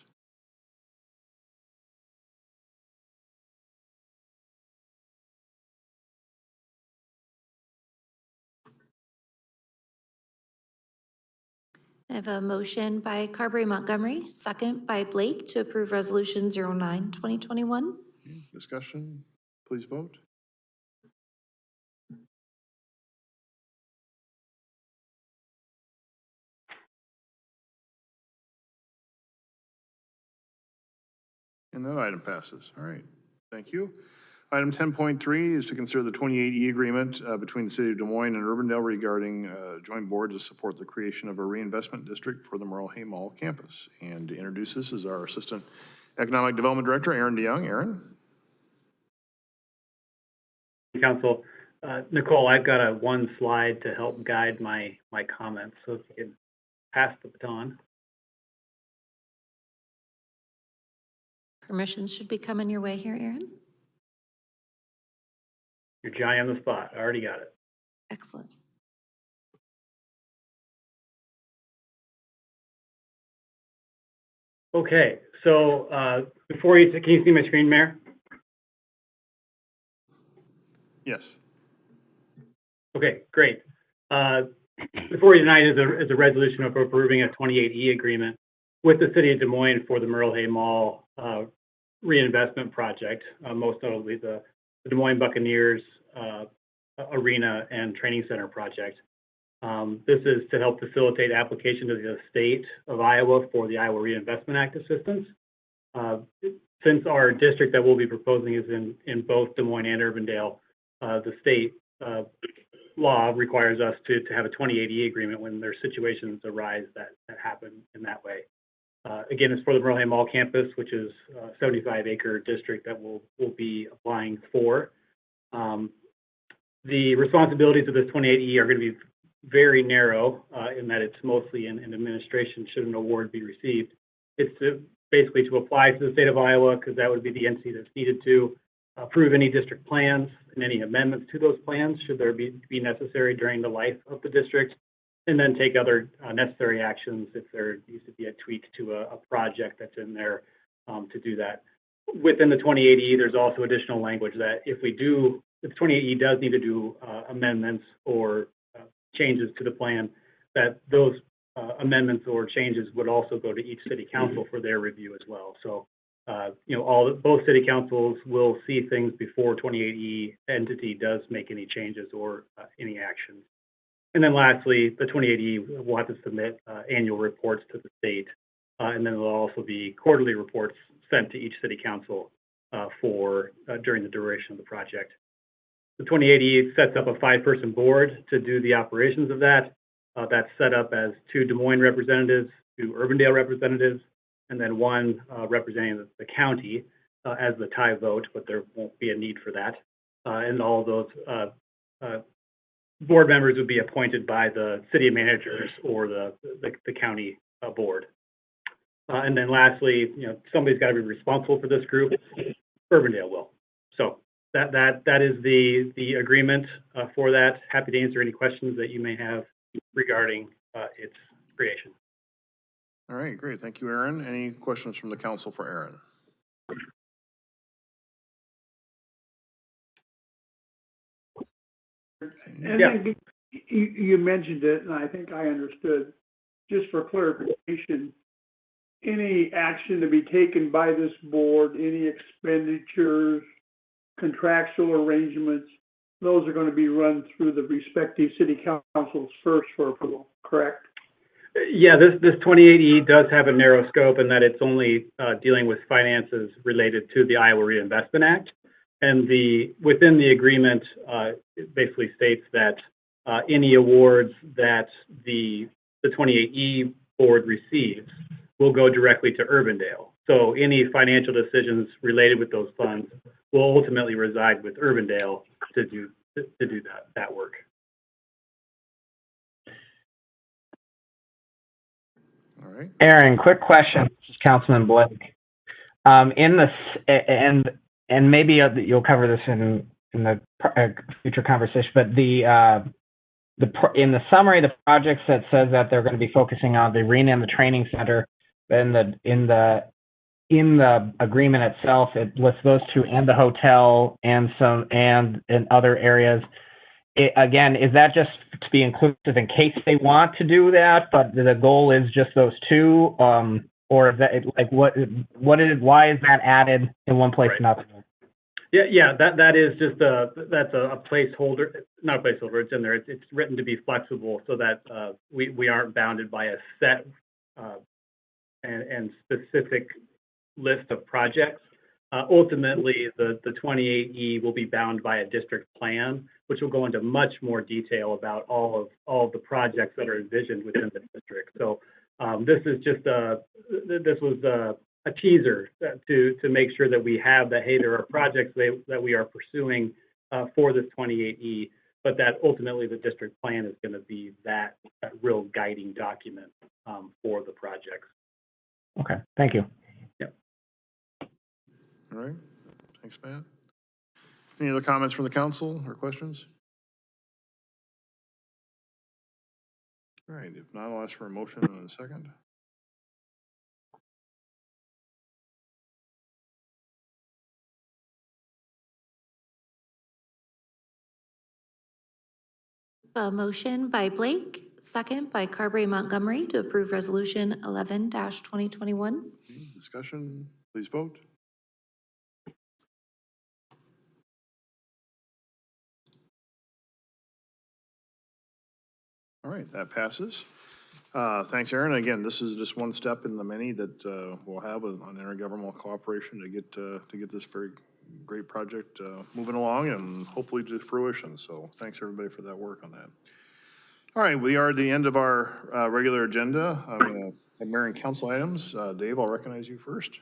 [SPEAKER 2] I have a motion by Carberry Montgomery, second by Blake to approve Resolution 09, 2021.
[SPEAKER 1] Discussion, please vote. And that item passes. All right, thank you. Item 10.3 is to consider the 28E agreement between the City of Des Moines and Urbandale regarding joint board to support the creation of a reinvestment district for the Merle Hay Mall campus. And to introduce this is our Assistant Economic Development Director, Aaron DeYoung. Aaron?
[SPEAKER 20] Council, Nicole, I've got one slide to help guide my comments, so if you can pass the baton.
[SPEAKER 2] Permissions should be coming your way here, Aaron.
[SPEAKER 20] You're Johnny on the spot. I already got it.
[SPEAKER 2] Excellent.
[SPEAKER 20] Okay, so before you, can you see my screen, Mayor?
[SPEAKER 1] Yes.
[SPEAKER 20] Okay, great. Before you tonight is a resolution of approving a 28E agreement with the City of Des Moines for the Merle Hay Mall reinvestment project, most notably the Des Moines Buccaneers arena and training center project. This is to help facilitate application to the state of Iowa for the Iowa Reinvestment Act assistance. Since our district that we'll be proposing is in both Des Moines and Urbandale, the state law requires us to have a 28E agreement when there's situations arise that happen in that way. Again, it's for the Merle Hay Mall campus, which is a 75-acre district that we'll be applying for. The responsibilities of this 28E are going to be very narrow in that it's mostly in administration should an award be received. It's basically to apply to the state of Iowa, because that would be the entity that's needed to approve any district plans and any amendments to those plans should there be necessary during the life of the district, and then take other necessary actions if there needs to be a tweak to a project that's in there to do that. Within the 28E, there's also additional language that if the 28E does need to do amendments or changes to the plan, that those amendments or changes would also go to each city council for their review as well. So, both city councils will see things before 28E entity does make any changes or any actions. And then lastly, the 28E will have to submit annual reports to the state, and then there'll also be quarterly reports sent to each city council during the duration of the project. The 28E sets up a 5-person board to do the operations of that. That's set up as 2 Des Moines representatives, 2 Urbandale representatives, and then 1 representing the county as the tie vote, but there won't be a need for that. And all of those board members would be appointed by the city managers or the county board. And then lastly, somebody's got to be responsible for this group. Urbandale will. So that is the agreement for that. Happy to answer any questions that you may have regarding its creation.
[SPEAKER 1] All right, great. Thank you, Aaron. Any questions from the council for Aaron?
[SPEAKER 17] And then you mentioned it, and I think I understood. Just for clarification, any action to be taken by this board, any expenditures, contractual arrangements, those are going to be run through the respective city councils first for approval, correct?
[SPEAKER 20] Yeah, this 28E does have a narrow scope in that it's only dealing with finances related to the Iowa Reinvestment Act. And within the agreement, it basically states that any awards that the 28E board receives will go directly to Urbandale. So any financial decisions related with those funds will ultimately reside with Urbandale to do that work.
[SPEAKER 1] All right.
[SPEAKER 18] Aaron, quick question. This is Councilman Blake. In this, and maybe you'll cover this in the future conversation, but in the summary of the projects that says that they're going to be focusing on the arena and the training center, in the agreement itself, it lists those two and the hotel and other areas. Again, is that just to be inclusive in case they want to do that, but the goal is just those two, or is that like why is that added in one place and not?
[SPEAKER 20] Yeah, that is just that's a placeholder, not a placeholder. It's in there. It's written to be flexible so that we aren't bounded by a set and specific list of projects. Ultimately, the 28E will be bound by a district plan, which will go into much more detail about all of the projects that are envisioned within the district. So this is just this was a teaser to make sure that we have that, hey, there are projects that we are pursuing for this 28E, but that ultimately the district plan is going to be that real guiding document for the projects.
[SPEAKER 18] Okay, thank you.
[SPEAKER 20] Yep.
[SPEAKER 1] All right. Thanks, Matt. Any other comments from the council or questions? All right, if not, I'll ask for a motion in a second.
[SPEAKER 2] A motion by Blake, second by Carberry Montgomery to approve Resolution 11-2021.
[SPEAKER 1] Discussion, please vote. All right, that passes. Thanks, Aaron. Again, this is just one step in the many that we'll have on intergovernmental cooperation to get this very great project moving along and hopefully to fruition. So thanks everybody for that work on that. All right, we are at the end of our regular agenda. I'm going to have mayor and council items. Dave, I'll recognize you first.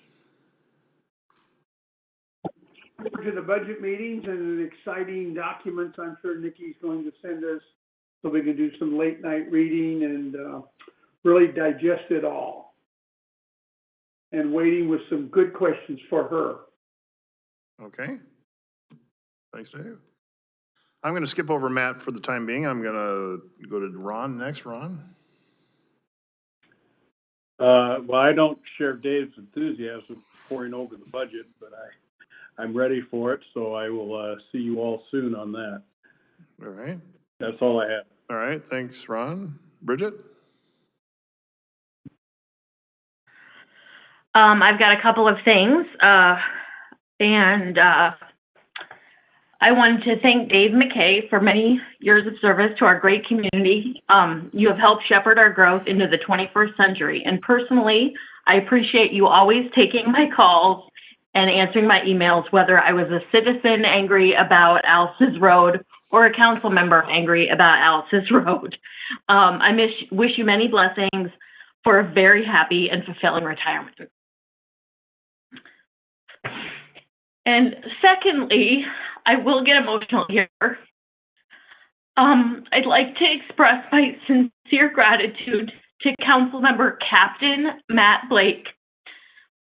[SPEAKER 17] To the budget meetings and the exciting documents I'm sure Nikki's going to send us so we can do some late night reading and really digest it all. And waiting with some good questions for her.
[SPEAKER 1] Okay. Thanks, Dave. I'm going to skip over Matt for the time being. I'm going to go to Ron next. Ron?
[SPEAKER 21] Well, I don't share Dave's enthusiasm pouring over the budget, but I'm ready for it, so I will see you all soon on that.
[SPEAKER 1] All right.
[SPEAKER 21] That's all I have.
[SPEAKER 1] All right. Thanks, Ron. Bridget?
[SPEAKER 7] I've got a couple of things, and I wanted to thank Dave McKay for many years of service to our great community. You have helped shepherd our growth into the 21st century, and personally, I appreciate you always taking my calls and answering my emails, whether I was a citizen angry about Alice's Road or a council member angry about Alice's Road. I wish you many blessings for a very happy and fulfilling retirement. And secondly, I will get emotional here. I'd like to express my sincere gratitude to Councilmember Captain Matt Blake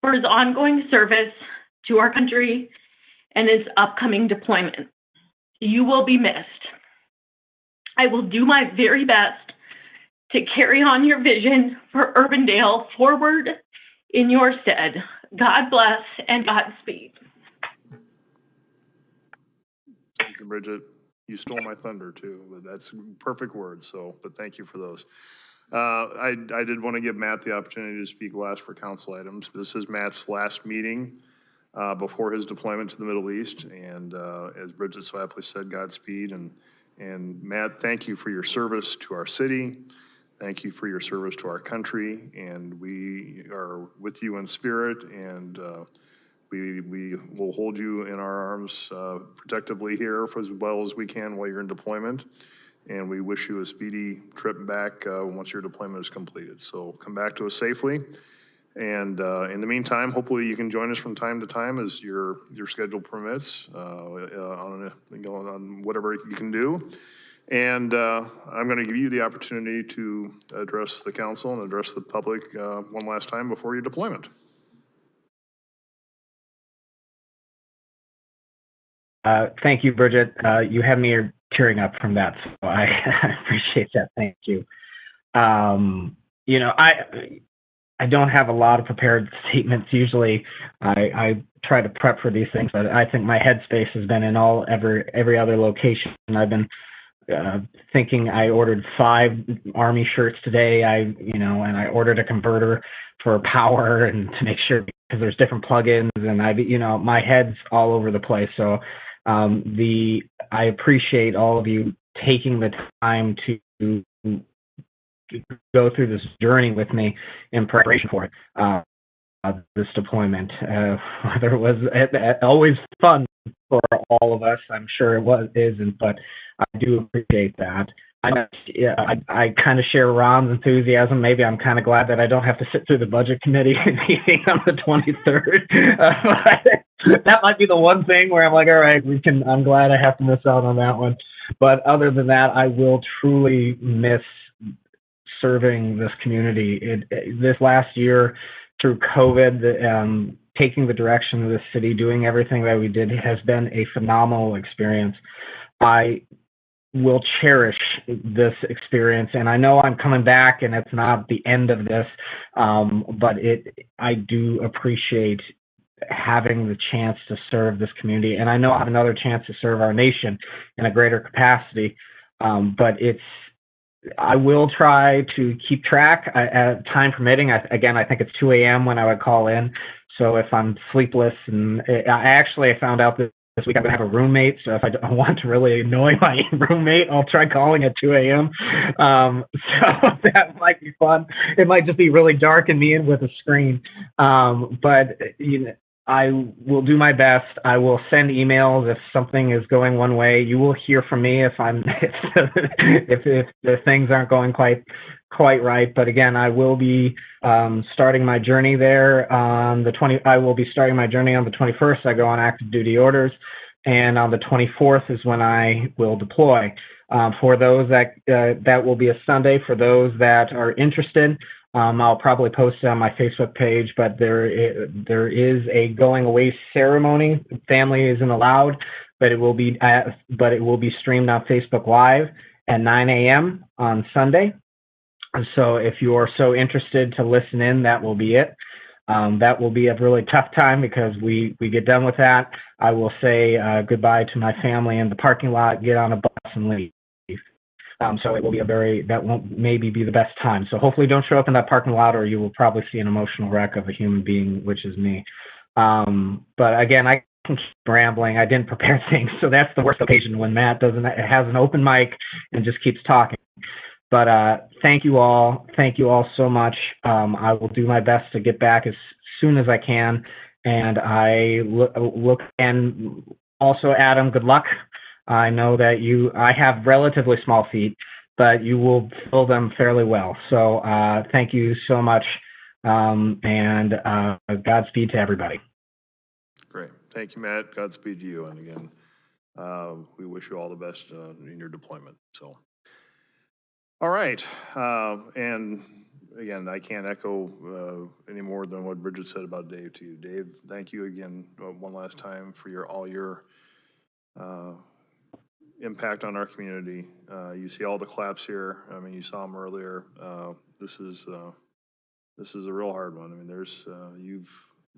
[SPEAKER 7] for his ongoing service to our country and his upcoming deployment. You will be missed. I will do my very best to carry on your vision for Urbandale forward in your stead. God bless and Godspeed.
[SPEAKER 1] Thank you, Bridget. You stole my thunder too, but that's perfect words, so, but thank you for those. I did want to give Matt the opportunity to speak last for council items. This is Matt's last meeting before his deployment to the Middle East, and as Bridget so aptly said, Godspeed. And Matt, thank you for your service to our city. Thank you for your service to our country, and we are with you in spirit, and we will hold you in our arms protectively here for as well as we can while you're in deployment. And we wish you a speedy trip back once your deployment is completed. So come back to us safely. And in the meantime, hopefully you can join us from time to time as your schedule permits on whatever you can do. And I'm going to give you the opportunity to address the council and address the public one last time before your deployment.
[SPEAKER 18] Thank you, Bridget. You have me tearing up from that, so I appreciate that. Thank you. You know, I don't have a lot of prepared statements. Usually I try to prep for these things, but I think my headspace has been in every other location. I've been thinking. I ordered 5 Army shirts today. And I ordered a converter for power and to make sure, because there's different plugins, and my head's all over the place. So I appreciate all of you taking the time to go through this journey with me in preparation for it. This deployment, whether it was always fun for all of us, I'm sure it isn't, but I do appreciate that. I kind of share Ron's enthusiasm. Maybe I'm kind of glad that I don't have to sit through the budget committee meeting on the 23rd. That might be the one thing where I'm like, all right, I'm glad I have to miss out on that one. But other than that, I will truly miss serving this community. This last year through COVID, taking the direction of the city, doing everything that we did has been a phenomenal experience. I will cherish this experience, and I know I'm coming back and it's not the end of this, but I do appreciate having the chance to serve this community, and I know I have another chance to serve our nation in a greater capacity, but I will try to keep track at time permitting. I think it's 2 a.m. when I would call in. So if I'm sleepless, and I found out that this week I'm going to have a roommate. So if I want to really annoy my roommate, I'll try calling at 2 a.m. So that might be fun. It might just be really dark and me in with a screen. But I will do my best. I will send emails if something is going one way. You will hear from me if the things aren't going quite right. But again, I will be starting my journey there on the 20. I will be starting my journey on the 21st. I go on active duty orders, and on the 24th is when I will deploy. For those that will be a Sunday. For those that are interested, I'll probably post it on my Facebook page, but there is a going away ceremony. Family isn't allowed, but it will be streamed on Facebook Live at 9 a.m. on Sunday. So if you are so interested to listen in, that will be it. That will be a really tough time because we get done with that. I will say goodbye to my family in the parking lot, get on a bus, and leave. So it will be that won't maybe be the best time. So hopefully don't show up in that parking lot, or you will probably see an emotional wreck of a human being, which is me. But again, I can keep rambling. I didn't prepare things. So that's the worst occasion, when Matt has an open mic and just keeps talking. But thank you all. Thank you all so much. I will do my best to get back as soon as I can. And I look, and also Adam, good luck. I know that I have relatively small feet, but you will fill them fairly well. So thank you so much, and Godspeed to everybody.
[SPEAKER 1] Great. Thank you, Matt. Godspeed to you. And again, we wish you all the best in your deployment. So, all right. And again, I can't echo any more than what Bridget said about Dave to you. Dave, thank you again one last time for all your impact on our community. You see all the claps here. I mean, you saw them earlier. This is a real hard one. I mean,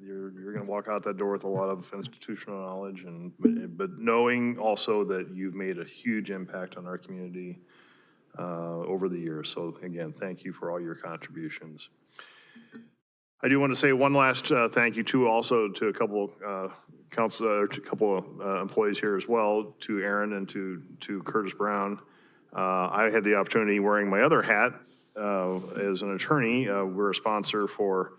[SPEAKER 1] you're going to walk out that door with a lot of institutional knowledge, but knowing also that you've made a huge impact on our community over the years. So again, thank you for all your contributions. I do want to say one last thank you too, also to a couple employees here as well, to Aaron and to Curtis Brown. I had the opportunity, wearing my other hat as an attorney. We're a sponsor for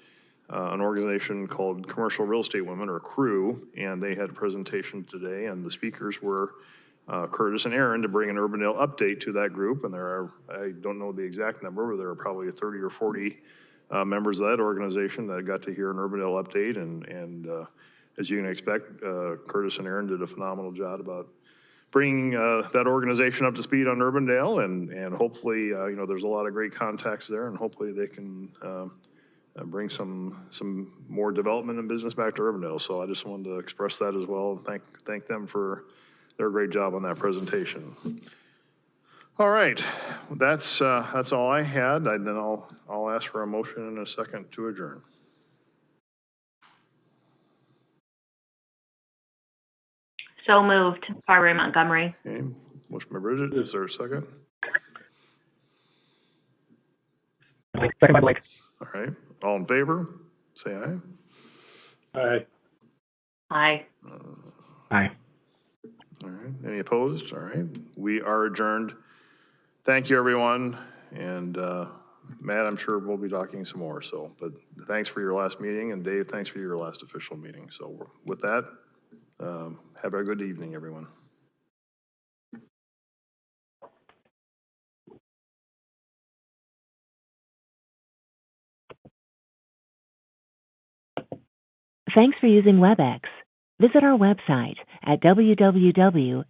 [SPEAKER 1] an organization called Commercial Real Estate Women, or CREW, and they had a presentation today, and the speakers were Curtis and Aaron, to bring an Urbandale update to that group. And there are, I don't know the exact number, but there are probably 30 or 40 members of that organization that got to hear an Urbandale update. And as you can expect, Curtis and Aaron did a phenomenal job about bringing that organization up to speed on Urbandale, and hopefully, you know, there's a lot of great contacts there, and hopefully they can bring some more development and business back to Urbandale. So I just wanted to express that as well. Thank them for their great job on that presentation. All right, that's all I had. Then I'll ask for a motion in a second to adjourn.
[SPEAKER 7] So moved by Ray Montgomery.
[SPEAKER 1] Okay, motion by Bridget. Is there a second?
[SPEAKER 18] Second by Blake.
[SPEAKER 1] All right, all in favor, say aye.
[SPEAKER 21] Aye.
[SPEAKER 7] Aye.
[SPEAKER 18] Aye.
[SPEAKER 1] All right, any opposed? All right, we are adjourned. Thank you, everyone. And Matt, I'm sure we'll be talking some more. So, but thanks for your last meeting, and Dave, thanks for your last official meeting. So with that, have a good evening, everyone.
[SPEAKER 3] Thanks for using WebEx. Visit our website at www.webex.com.